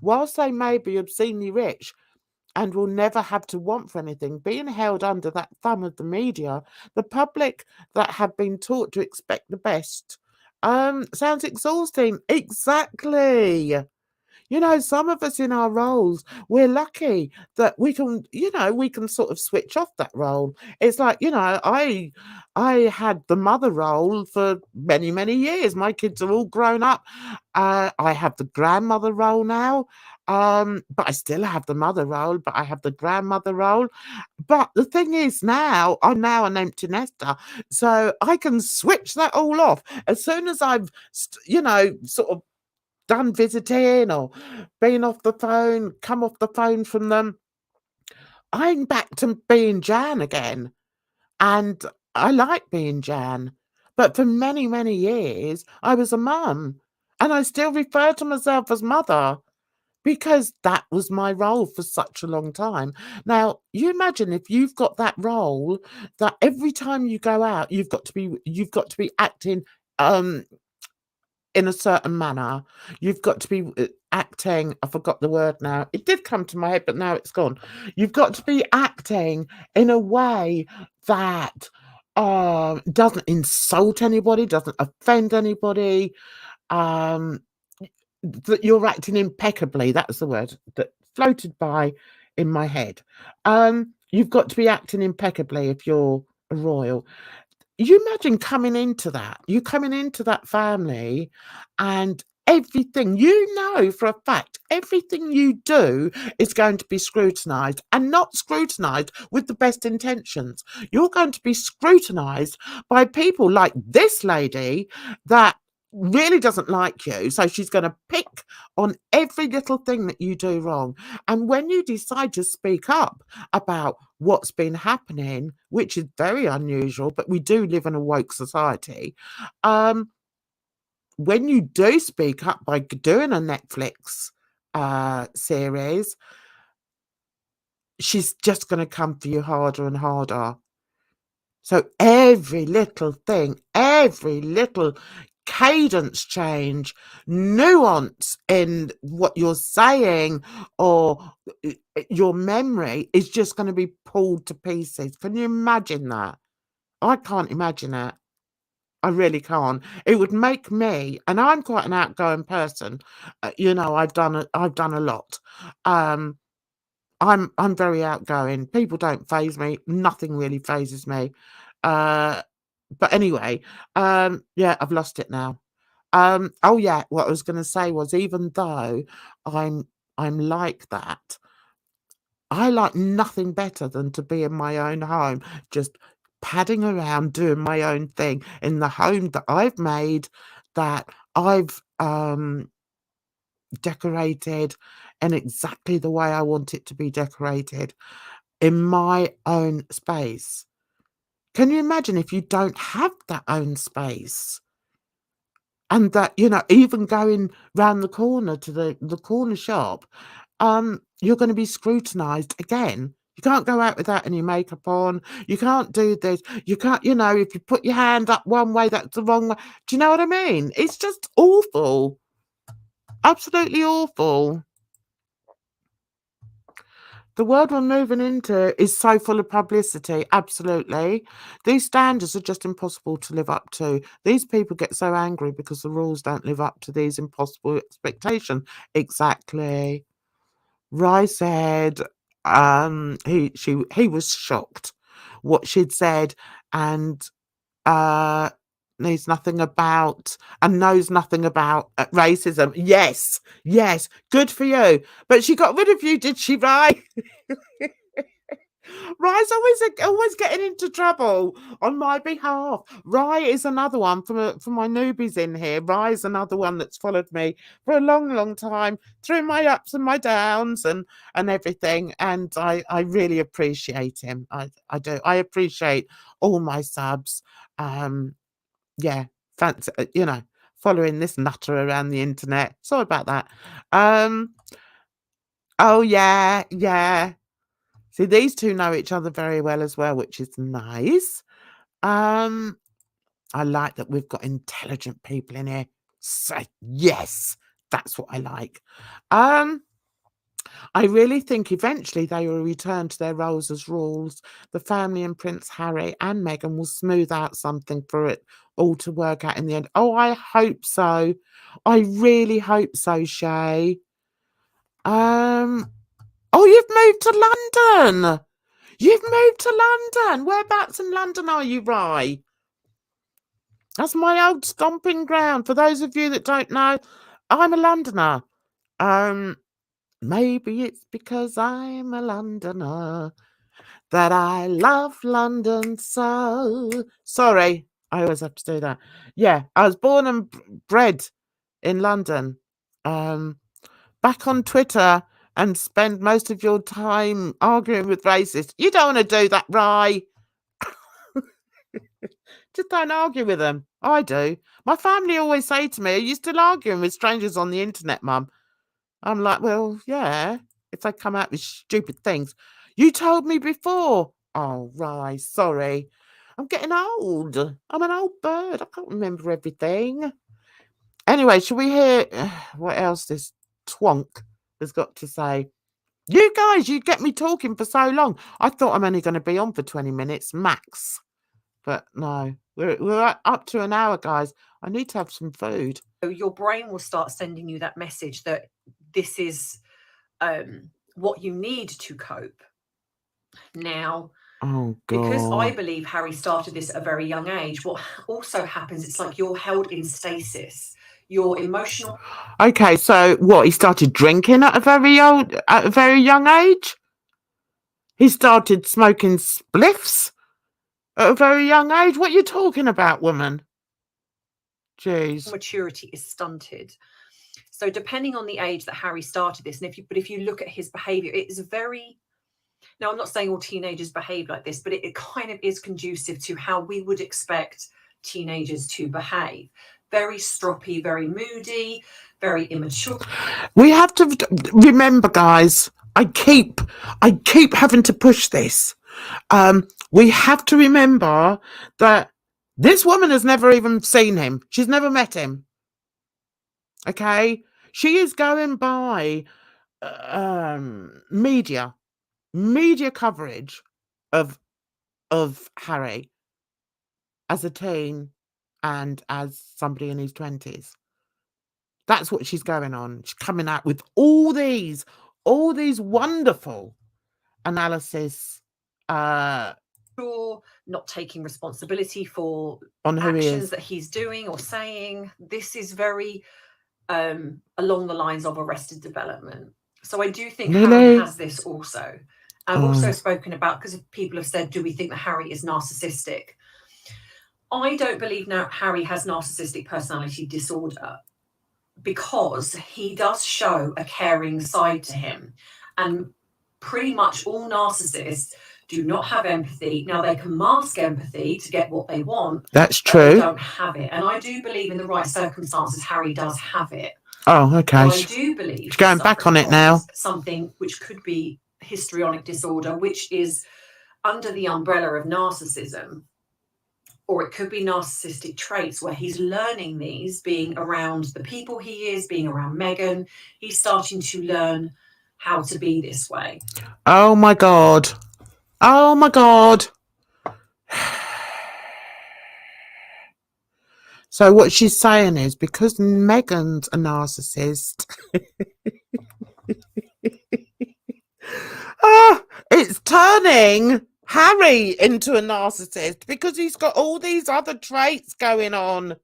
Whilst they may be obscenely rich and will never have to want for anything, being held under that thumb of the media, the public that have been taught to expect the best, sounds exhausting. Exactly. Some of us in our roles, we're lucky that we can, we can sort of switch off that role. It's like, I had the mother role for many, many years. My kids are all grown up. I have the grandmother role now. But I still have the mother role, but I have the grandmother role. But the thing is, now I'm now an empty nester, so I can switch that all off as soon as I've, sort of done visiting or been off the phone, come off the phone from them. I'm back to being Jan again. And I like being Jan. But for many, many years, I was a mum. And I still refer to myself as mother because that was my role for such a long time. Now, you imagine if you've got that role that every time you go out, you've got to be acting in a certain manner. You've got to be acting. I forgot the word now. It did come to my head, but now it's gone. You've got to be acting in a way that doesn't insult anybody, doesn't offend anybody. Um, that you're acting impeccably. That's the word that floated by in my head. You've got to be acting impeccably if you're a royal. You imagine coming into that, you coming into that family and everything, you know for a fact, everything you do is going to be scrutinised, and not scrutinised with the best intentions. You're going to be scrutinised by people like this lady that really doesn't like you, so she's going to pick on every little thing that you do wrong. And when you decide to speak up about what's been happening, which is very unusual, but we do live in a woke society. When you do speak up by doing a Netflix series, she's just going to come for you harder and harder. So every little thing, every little cadence change, nuance in what you're saying, or your memory is just going to be pulled to pieces. Can you imagine that? I can't imagine it. I really can't. It would make me, and I'm quite an outgoing person. I've done a lot. I'm very outgoing. People don't faze me. Nothing really phases me. But anyway, yeah, I've lost it now. Oh yeah, what I was going to say was, even though I'm like that, I like nothing better than to be in my own home, just padding around doing my own thing in the home that I've made, that I've decorated in exactly the way I want it to be decorated, in my own space. Can you imagine if you don't have that own space? And that, even going round the corner to the corner shop, you're going to be scrutinised again. You can't go out without any makeup on. You can't do this. You can't, if you put your hand up one way, that's the wrong way. Do you know what I mean? It's just awful. Absolutely awful. The world we're moving into is so full of publicity. Absolutely. These standards are just impossible to live up to. These people get so angry because the rules don't live up to these impossible expectations. Exactly. Rye said he was shocked what she'd said, and knows nothing about racism. Yes, good for you. But she got rid of you, did she, Rye? Rye's always getting into trouble on my behalf. Rye is another one from my newbies in here. Rye's another one that's followed me for a long, long time through my ups and my downs and everything. And I really appreciate him. I do. I appreciate all my subs. Yeah, fancy, following this nutter around the internet. Sorry about that. Oh yeah. See, these two know each other very well as well, which is nice. I like that we've got intelligent people in here. So yes, that's what I like. I really think eventually they will return to their roles as royals. The family and Prince Harry and Meghan will smooth out something for it all to work out in the end. Oh, I hope so. I really hope so, Shay. Oh, you've moved to London. You've moved to London. Whereabouts in London are you, Rye? That's my old stomping ground. For those of you that don't know, I'm a Londoner. Maybe it's because I'm a Londoner that I love London so. Sorry, I always have to do that. Yeah, I was born and bred in London. Back on Twitter, and spend most of your time arguing with racists. You don't want to do that, Rye. Just don't argue with them. I do. My family always say to me, are you still arguing with strangers on the internet, Mum? I'm like, well, yeah, if they come out with stupid things. You told me before. Oh, Rye, sorry. I'm getting old. I'm an old bird. I can't remember everything. Anyway, shall we hear what else this twonk has got to say? You guys, you get me talking for so long. I thought I'm only going to be on for 20 minutes max. But no, we're up to an hour, guys. I need to have some food. Your brain will start sending you that message that this is what you need to cope. Now, oh, God. Because I believe Harry started this at a very young age, what also happens, it's like you're held in stasis. Your emotional... Okay, so what? He started drinking at a very young age? He started smoking spliffs at a very young age? What are you talking about, woman? Jeez. Maturity is stunted. So depending on the age that Harry started this, and if you look at his behavior, it is very... Now, I'm not saying all teenagers behave like this, but it kind of is conducive to how we would expect teenagers to behave. Very stroppy, very moody, very immature. We have to remember, guys, I keep having to push this. We have to remember that this woman has never even seen him. She's never met him. Okay? She is going by media coverage of Harry as a teen and as somebody in his 20s. That's what she's going on. She's coming out with all these wonderful analysis, not taking responsibility for on who actions that he's doing or saying. This is very along the lines of Arrested Development. So I do think Harry has this also. I've also spoken about, because people have said, do we think that Harry is narcissistic? I don't believe now Harry has narcissistic personality disorder, because he does show a caring side to him. And pretty much all narcissists do not have empathy. Now, they can mask empathy to get what they want. That's true. But they don't have it. And I do believe in the right circumstances, Harry does have it. Oh, okay. And I do believe... She's going back on it now. Something which could be histrionic disorder, which is under the umbrella of narcissism. Or it could be narcissistic traits where he's learning these, being around the people he is, being around Meghan. He's starting to learn how to be this way. Oh, my God. Oh, my God. So what she's saying is, because Meghan's a narcissist, it's turning Harry into a narcissist because he's got all these other traits going on.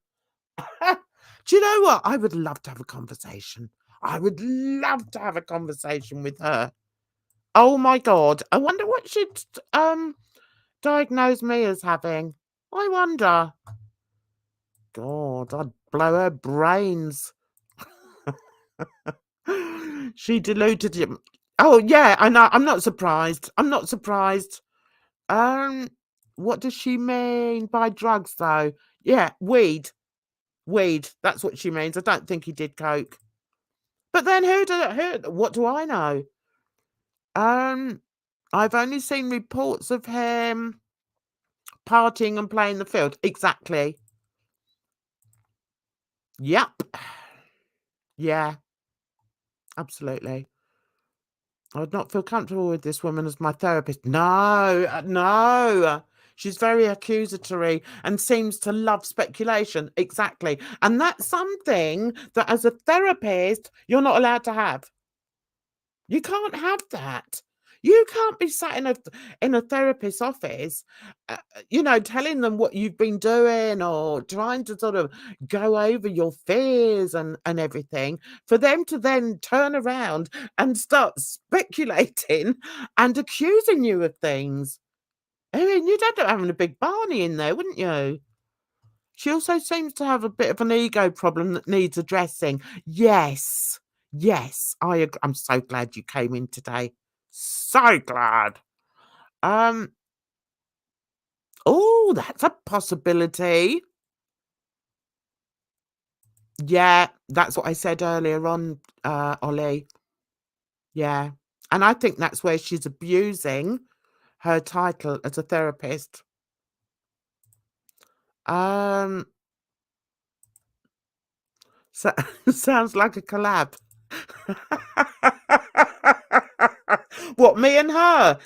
Do you know what? I would love to have a conversation. I would love to have a conversation with her. Oh my God. I wonder what she'd diagnose me as having. I wonder. God, I'd blow her brains. She deluded him. Oh yeah, I know. I'm not surprised. What does she mean by drugs though? Yeah, weed. That's what she means. I don't think he did coke. But then what do I know? I've only seen reports of him partying and playing the field. Exactly. Yep. Yeah. Absolutely. I would not feel comfortable with this woman as my therapist. No. She's very accusatory and seems to love speculation. Exactly. And that's something that as a therapist, you're not allowed to have. You can't have that. You can't be sat in a therapist's office, telling them what you've been doing or trying to sort of go over your fears and everything, for them to then turn around and start speculating and accusing you of things. I mean, you'd end up having a big Barney in there, wouldn't you? She also seems to have a bit of an ego problem that needs addressing. Yes. Yes, I agree. I'm so glad you came in today. So glad. Oh, that's a possibility. Yeah, that's what I said earlier on, Ollie. Yeah. And I think that's where she's abusing her title as a therapist. Um, so, sounds like a collab. What, me and her?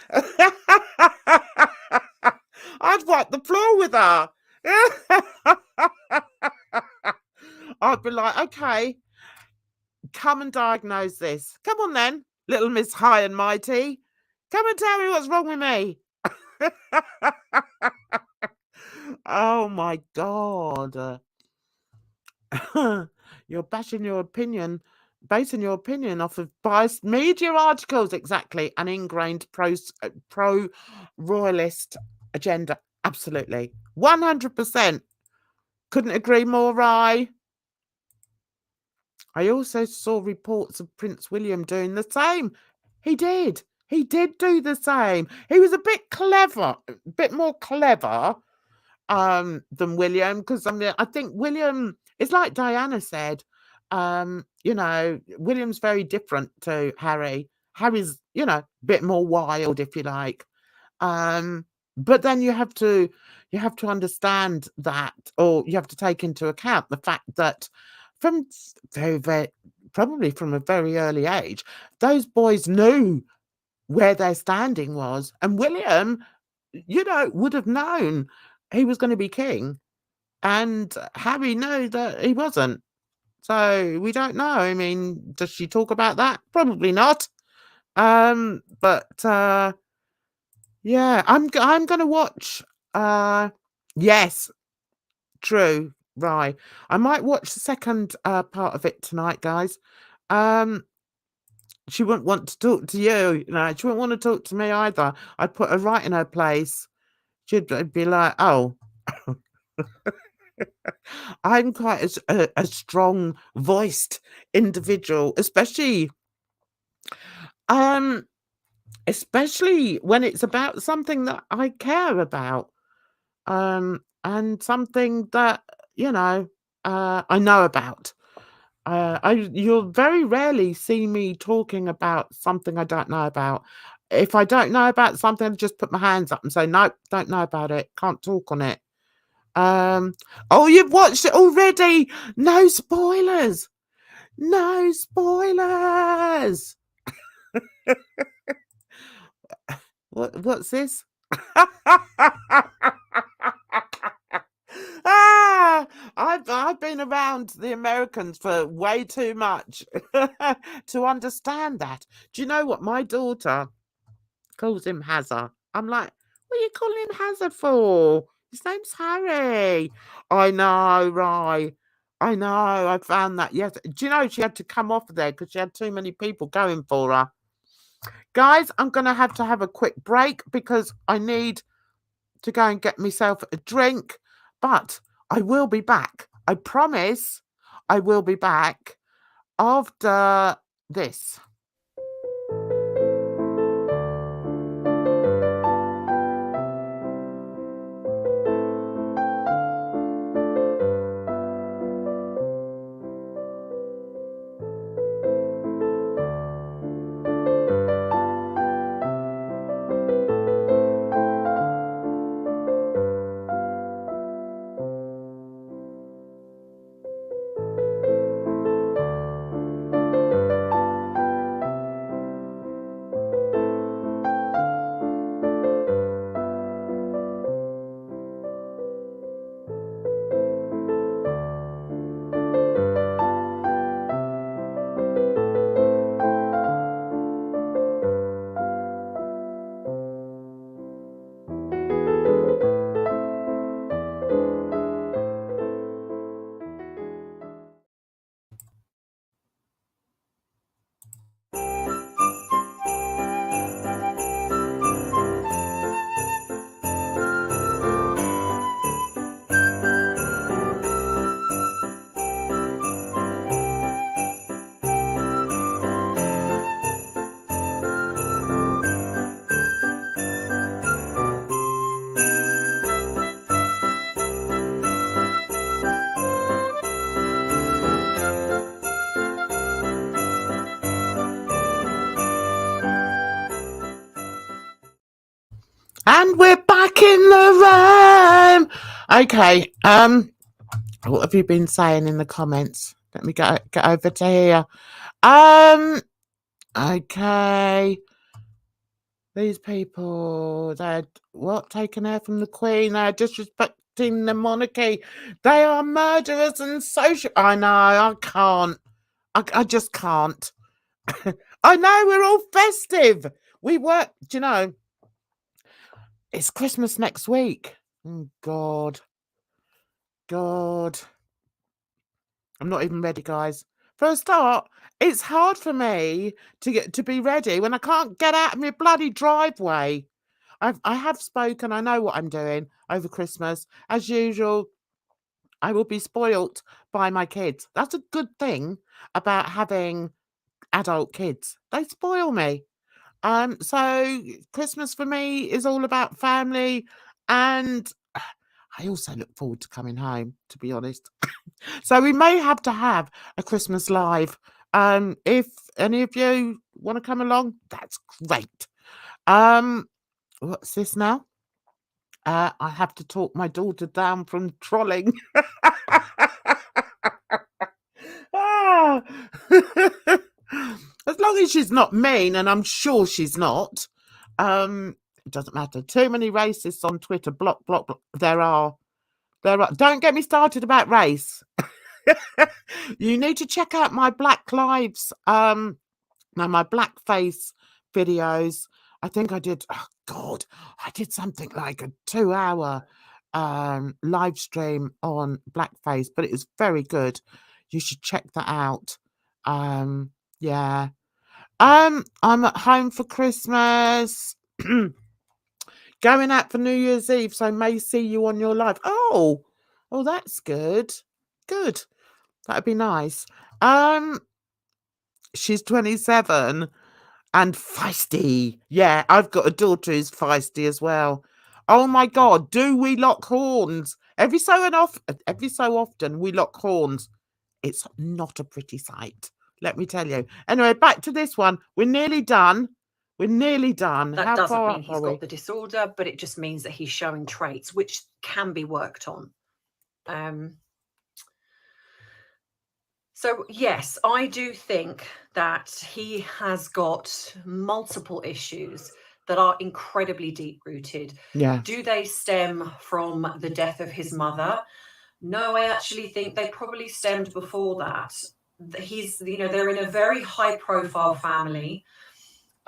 I'd wipe the floor with her. I'd be like, okay, come and diagnose this. Come on then, little Miss High and Mighty. Come and tell me what's wrong with me. Oh my God. You're basing your opinion off of biased media articles, exactly, and ingrained pro-royalist agenda. Absolutely. 100%. Couldn't agree more, Rye. I also saw reports of Prince William doing the same. He did. He did do the same. He was a bit clever, a bit more clever than William, because I think William is like Diana said. William's very different to Harry. Harry's, a bit more wild, if you like. But then you have to understand that, or you have to take into account the fact that from very, very probably from a very early age, those boys knew where their standing was, and William, would have known he was going to be king, and Harry knew that he wasn't. So we don't know. I mean, does she talk about that? Probably not. But yeah, I'm gonna watch. Yes, true. Right, I might watch the second part of it tonight, guys. Um, she wouldn't want to talk to you. She wouldn't want to talk to me either. I'd put her right in her place. She'd be like, "Oh, I'm quite a strong voiced individual, um, especially when it's about something that I care about, and something that I know about. You'll very rarely see me talking about something I don't know about. If I don't know about something, I just put my hands up and say, nope, don't know about it, can't talk on it. Oh, you've watched it already. No spoilers. No spoilers. What's this? I've been around the Americans for way too much to understand that. Do you know what? My daughter calls him Hazard. I'm like, what are you calling him Hazard for? His name's Harry. I know, right. I know. I found that. Yes. Do you know she had to come off there because she had too many people going for her? Guys, I'm going to have a quick break because I need to go and get myself a drink. But I will be back. I promise I will be back after this. in the room. Okay. What have you been saying in the comments? Let me get over to here. Okay. These people, they're taking air from the Queen. They're disrespecting the monarchy. They are murderers and social. I know. I can't. I just can't. I know we're all festive. We work. Do you know? It's Christmas next week. Oh, God. I'm not even ready, guys. For a start, it's hard for me to be ready when I can't get out of my bloody driveway. I have spoken. I know what I'm doing over Christmas. As usual, I will be spoilt by my kids. That's a good thing about having adult kids. They spoil me. So Christmas for me is all about family, and I also look forward to coming home, to be honest. So we may have to have a Christmas live. If any of you want to come along, that's great. What's this now? I have to talk my daughter down from trolling. Ah. As long as she's not mean, and I'm sure she's not. It doesn't matter. Too many racists on Twitter. Block. There are. Don't get me started about race. You need to check out my Black Lives, my blackface videos. I think I did. Oh God, I did something like a 2-hour live stream on blackface, but it was very good. You should check that out. Yeah. I'm at home for Christmas. Going out for New Year's Eve, so may see you on your live. Oh, that's good. Good. That'd be nice. She's 27 and feisty. Yeah, I've got a daughter who's feisty as well. Oh my God, do we lock horns? Every so often we lock horns. It's not a pretty sight, let me tell you. Anyway, back to this one. We're nearly done. That doesn't mean he's got the disorder, but it just means that he's showing traits which can be worked on. So yes, I do think that he has got multiple issues that are incredibly deep-rooted. Yeah. Do they stem from the death of his mother? No, I actually think they probably stemmed before that. They're in a very high-profile family.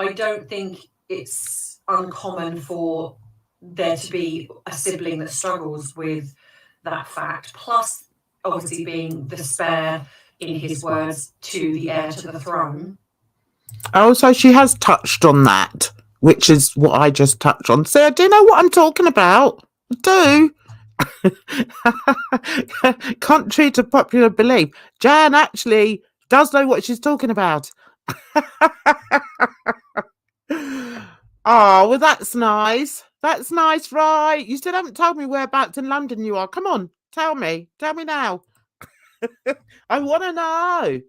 I don't think it's uncommon for there to be a sibling that struggles with that fact. Plus, obviously, being the spare, in his words, to the heir to the throne. Oh, so she has touched on that, which is what I just touched on. So do you know what I'm talking about? Do. Contrary to popular belief, Jan actually does know what she's talking about. Oh, well, that's nice. That's nice, right? You still haven't told me whereabouts in London you are. Come on, tell me. Tell me now. I want to know.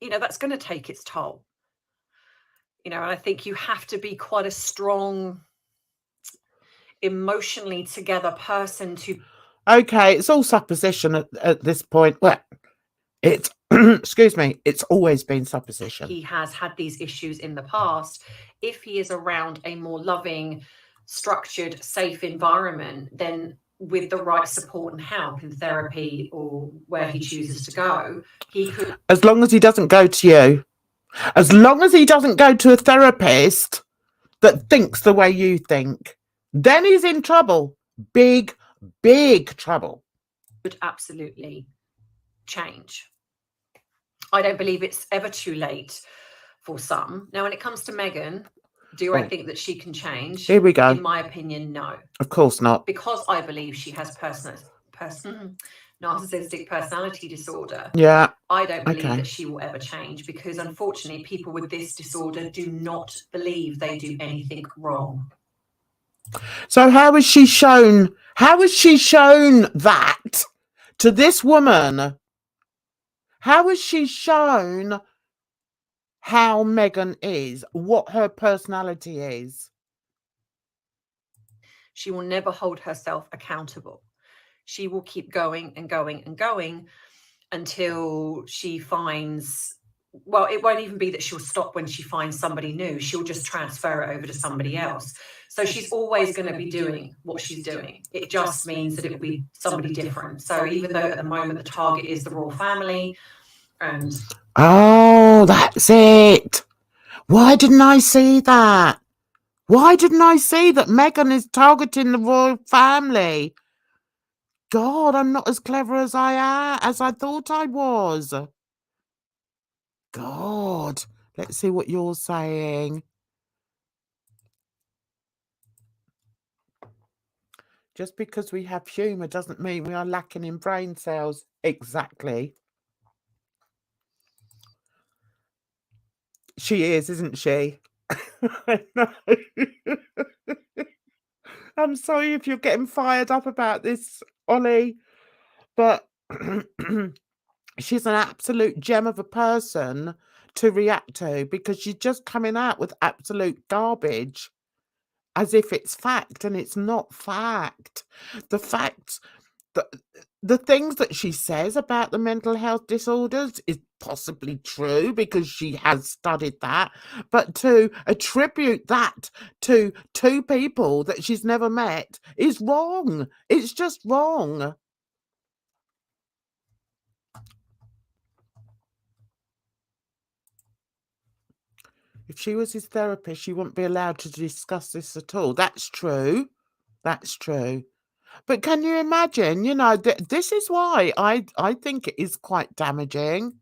That's going to take its toll. And I think you have to be quite a strong, emotionally together person to. Okay, it's all supposition at this point. Well, it's excuse me, it's always been supposition. He has had these issues in the past. If he is around a more loving, structured, safe environment, then with the right support and help in therapy or where he chooses to go, he could. As long as he doesn't go to you. As long as he doesn't go to a therapist that thinks the way you think, then he's in trouble. Big trouble. Would absolutely change. I don't believe it's ever too late for some. Now, when it comes to Meghan, do I think that she can change? Here we go. In my opinion, no. Of course not. Because I believe she has narcissistic personality disorder. Yeah. I don't believe that she will ever change because, unfortunately, people with this disorder do not believe they do anything wrong. So how has she shown that to this woman? How has she shown how Meghan is, what her personality is. She will never hold herself accountable. She will keep going and going and going until she finds, well, it won't even be that she'll stop when she finds somebody new. She'll just transfer it over to somebody else. So she's always going to be doing what she's doing. It just means that it will be somebody different. So even though at the moment the target is the royal family, and oh, that's it. Why didn't I see that? Why didn't I see that Meghan is targeting the royal family? God, I'm not as clever as I thought I was. God, let's see what you're saying. Just because we have humour doesn't mean we are lacking in brain cells. Exactly. She is, isn't she? I know. I'm sorry if you're getting fired up about this, Ollie, but she's an absolute gem of a person to react to, because she's just coming out with absolute garbage as if it's fact, and it's not fact. The facts, the things that she says about the mental health disorders is possibly true because she has studied that, but to attribute that to two people that she's never met is wrong. It's just wrong. If she was his therapist, she wouldn't be allowed to discuss this at all. That's true. That's true. But can you imagine, this is why I think it is quite damaging.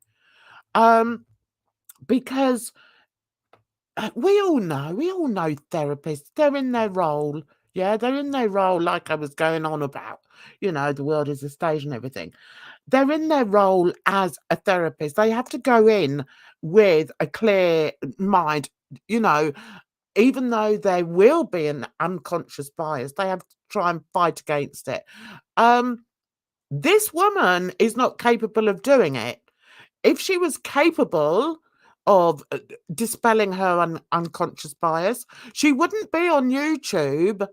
Because we all know therapists, they're in their role. Yeah, they're in their role, like I was going on about, the world is a stage and everything. They're in their role as a therapist. They have to go in with a clear mind, even though there will be an unconscious bias, they have to try and fight against it. This woman is not capable of doing it. If she was capable of dispelling her unconscious bias, she wouldn't be on YouTube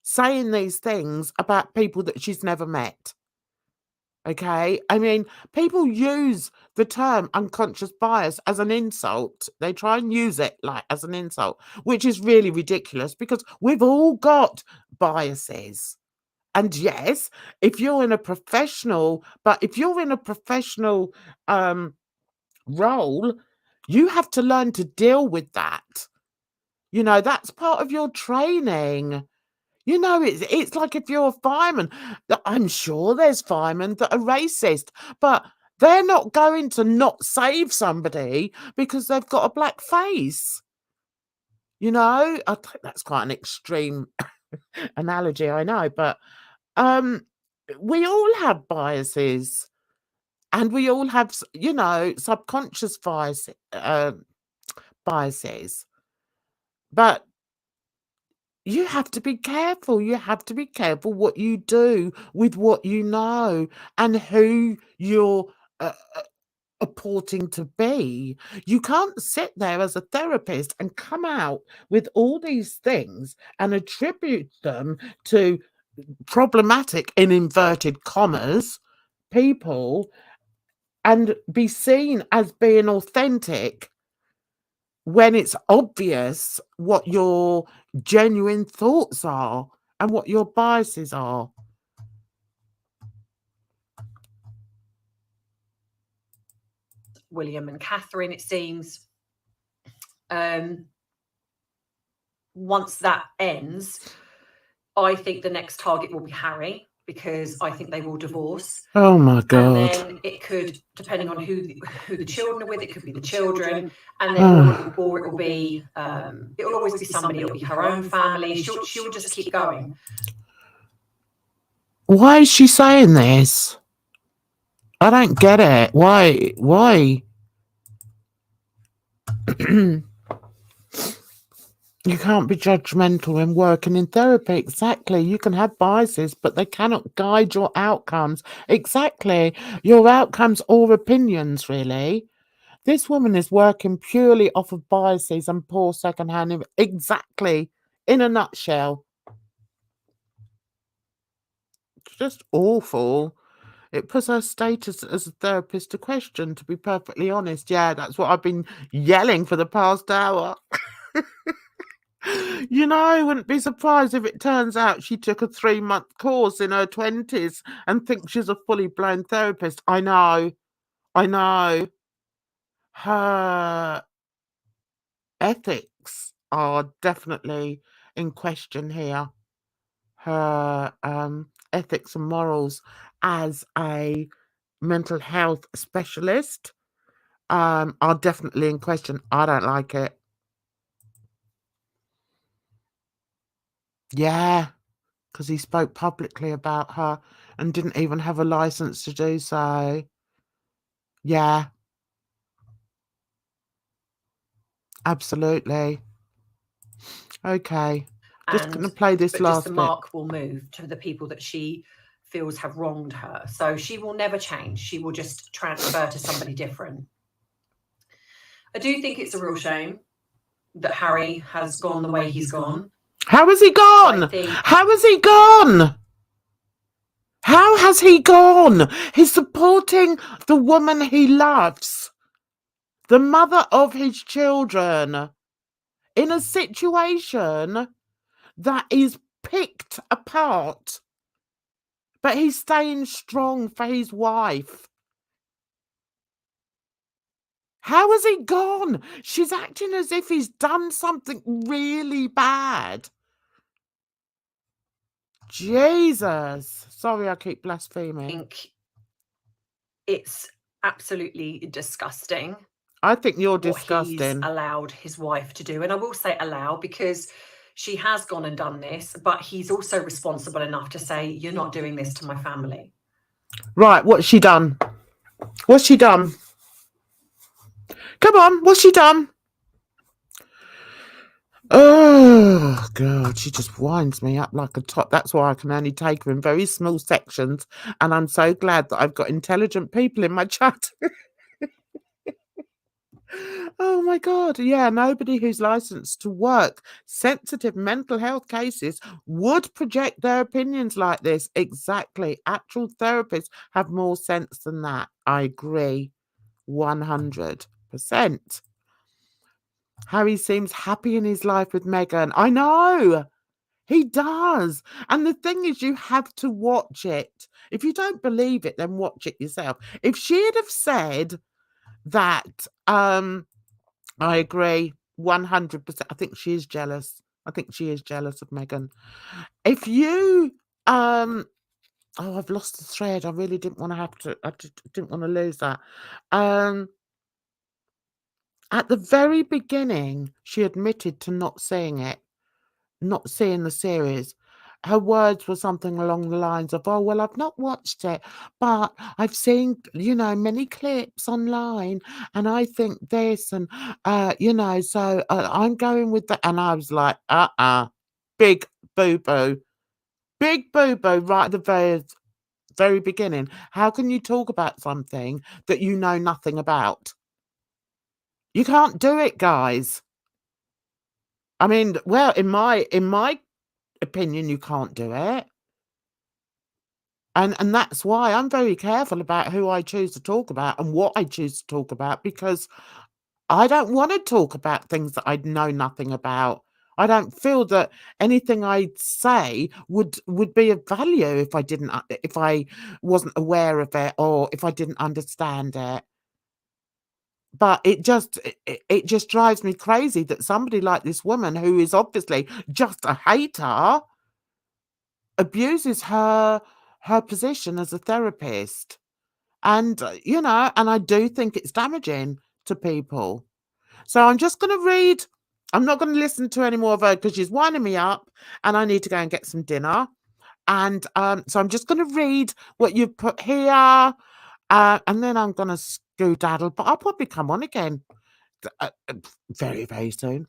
saying these things about people that she's never met. Okay? I mean, people use the term unconscious bias as an insult. They try and use it like as an insult, which is really ridiculous because we've all got biases. And yes, if you're in a professional role, you have to learn to deal with that. That's part of your training. It's like if you're a fireman, I'm sure there's firemen that are racist, but they're not going to not save somebody because they've got a black face. I think that's quite an extreme analogy, I know, but we all have biases, and we all have, subconscious biases. But you have to be careful. You have to be careful what you do with what you know and who you're purporting to be. You can't sit there as a therapist and come out with all these things and attribute them to problematic, in inverted commas, people, and be seen as being authentic when it's obvious what your genuine thoughts are and what your biases are. William and Catherine, it seems. Once that ends, I think the next target will be Harry, because I think they will divorce. Oh my God. And then it could, depending on who the children are with, it could be the children, and then or it will be it will always be somebody. It'll be her own family. She'll just keep going. Why is she saying this? I don't get it. Why? You can't be judgmental when working in therapy. Exactly. You can have biases, but they cannot guide your outcomes. Exactly. Your outcomes or opinions, really. This woman is working purely off of biases and poor secondhand. Exactly. In a nutshell. It's just awful. It puts her status as a therapist to question, to be perfectly honest. Yeah, that's what I've been yelling for the past hour. You know, I wouldn't be surprised if it turns out she took a 3-month course in her 20s and thinks she's a fully blown therapist. I know. Her ethics are definitely in question here. Her ethics and morals as a mental health specialist are definitely in question. I don't like it. Yeah, because he spoke publicly about her and didn't even have a license to do so. Yeah, absolutely. Okay, just going to play this but last just the bit. mark will move to the people that she feels have wronged her. So she will never change. She will just transfer to somebody different. I do think it's a real shame that Harry has gone the way he's gone. How has he gone? How has he gone? How has he gone? He's supporting the woman he loves, the mother of his children, in a situation that is picked apart. But he's staying strong for his wife. How has he gone? She's acting as if he's done something really bad. Jesus. Sorry, I keep blaspheming. I think it's absolutely disgusting. I think you're what disgusting. He's allowed his wife to do. And I will say allow, because she has gone and done this, but he's also responsible enough to say, you're not doing this to my family. Right, what's she done? What's she done? Come on, what's she done? Oh, God, she just winds me up like a top. That's why I can only take her in very small sections. And I'm so glad that I've got intelligent people in my chat. Oh, my God. Yeah, nobody who's licensed to work sensitive mental health cases would project their opinions like this. Exactly. Actual therapists have more sense than that. I agree. 100%. Harry seems happy in his life with Meghan. I know. He does. And the thing is, you have to watch it. If you don't believe it, then watch it yourself. If she'd have said that, I agree 100%. I think she is jealous. I think she is jealous of Meghan. If you, oh, I've lost the thread. I really didn't want to have to, I didn't want to lose that. At the very beginning, she admitted to not seeing it, not seeing the series. Her words were something along the lines of, oh, well, I've not watched it, but I've seen, many clips online, and I think this, and, so I'm going with that. And I was like, big boo-boo. Big boo-boo right at the very beginning. How can you talk about something that you know nothing about? You can't do it, guys. I mean, well, in my opinion, you can't do it. And that's why I'm very careful about who I choose to talk about and what I choose to talk about, because I don't want to talk about things that I know nothing about. I don't feel that anything I say would be of value if I wasn't aware of it, or if I didn't understand it. But it just drives me crazy that somebody like this woman, who is obviously just a hater, abuses her position as a therapist. And, and I do think it's damaging to people. So I'm just going to read. I'm not going to listen to any more of her because she's winding me up and I need to go and get some dinner. And so I'm just going to read what you've put here. And then I'm going to skedaddle, but I'll probably come on again very, very soon.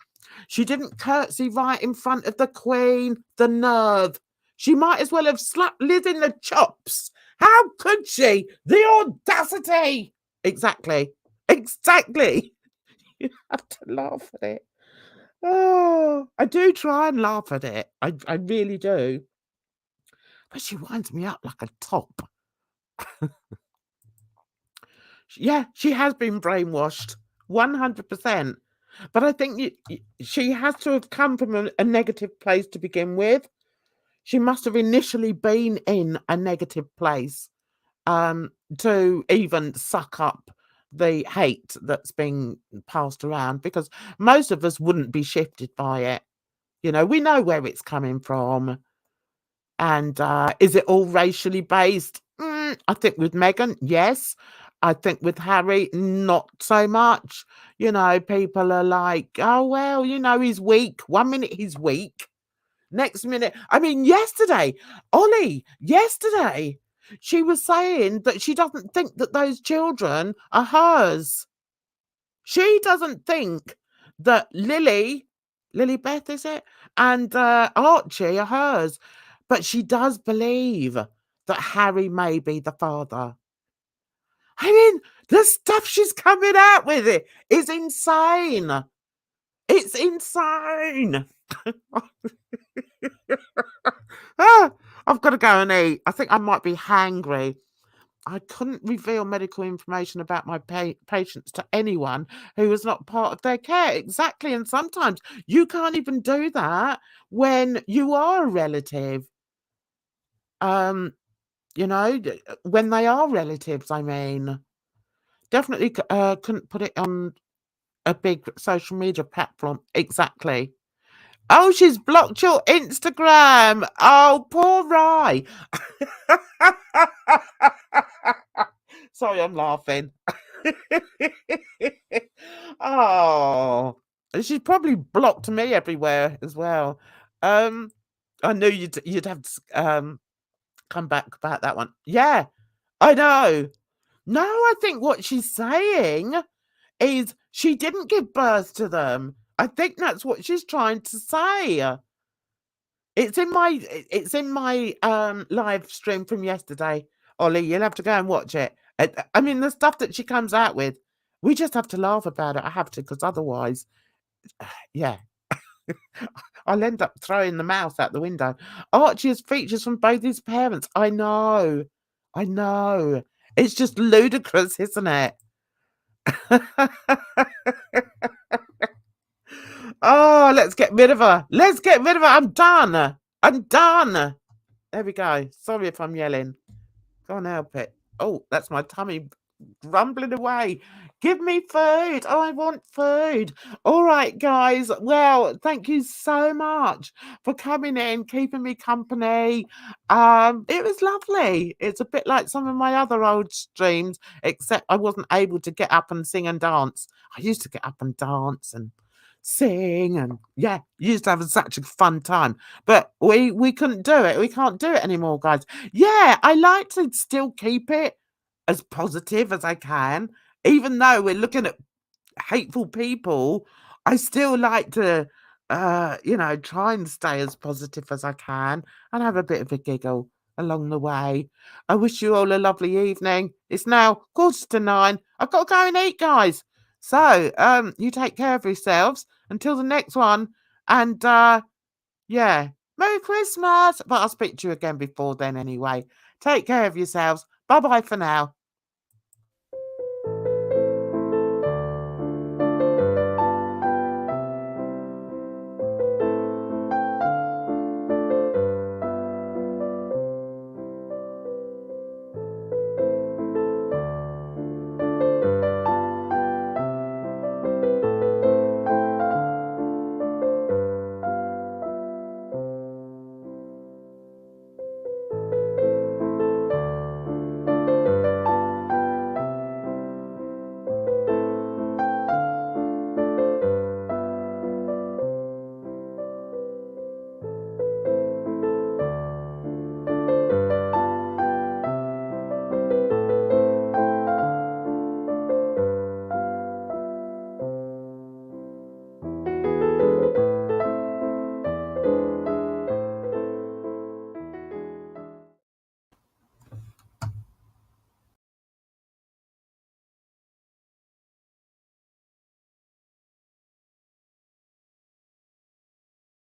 She didn't curtsy right in front of the Queen. The nerve. She might as well have slapped Liz in the chops. How could she? The audacity. Exactly. Exactly. You have to laugh at it. Oh, I do try and laugh at it. I really do. But she winds me up like a top. Yeah, she has been brainwashed, 100%. But I think she has to have come from a negative place to begin with. She must have initially been in a negative place to even suck up the hate that's being passed around, because most of us wouldn't be shifted by it. You know, we know where it's coming from. And is it all racially based? I think with Meghan, yes. I think with Harry, not so much. You know, people are like, oh, well, you know, he's weak. 1 minute he's weak. Next minute, I mean, yesterday, she was saying that she doesn't think that those children are hers. She doesn't think that Lily Beth, is it? And Archie are hers. But she does believe that Harry may be the father. I mean, the stuff she's coming out with is insane. It's insane. I've got to go and eat. I think I might be hangry. I couldn't reveal medical information about my patients to anyone who was not part of their care. Exactly. And sometimes you can't even do that when you are a relative. You know, when they are relatives, I mean. Definitely couldn't put it on a big social media platform. Exactly. Oh, she's blocked your Instagram. Oh, poor Rye. Sorry, I'm laughing. Oh, she's probably blocked me everywhere as well. I knew you'd have to come back about that one. Yeah, I know. No, I think what she's saying is she didn't give birth to them. I think that's what she's trying to say. It's in my live stream from yesterday. Ollie, you'll have to go and watch it. I mean, the stuff that she comes out with, we just have to laugh about it. I have to, because otherwise, yeah, I'll end up throwing the mouse out the window. Archie has features from both his parents. I know. It's just ludicrous, isn't it? Oh, let's get rid of her. I'm done. There we go. Sorry if I'm yelling. Go on, help it. Oh, that's my tummy rumbling away. Give me food. Oh, I want food. All right, guys. Well, thank you so much for coming in, keeping me company. It was lovely. It's a bit like some of my other old streams, except I wasn't able to get up and sing and dance. I used to get up and dance and sing, and yeah, used to have such a fun time, but we couldn't do it. We can't do it anymore, guys. Yeah, I like to still keep it as positive as I can, even though we're looking at hateful people. I still like to you know, try and stay as positive as I can and have a bit of a giggle along the way. I wish you all a lovely evening. It's now 9:15. I've got to go and eat, guys. So you take care of yourselves until the next one, and yeah, Merry Christmas. But I'll speak to you again before then anyway. Take care of yourselves. Bye bye for now.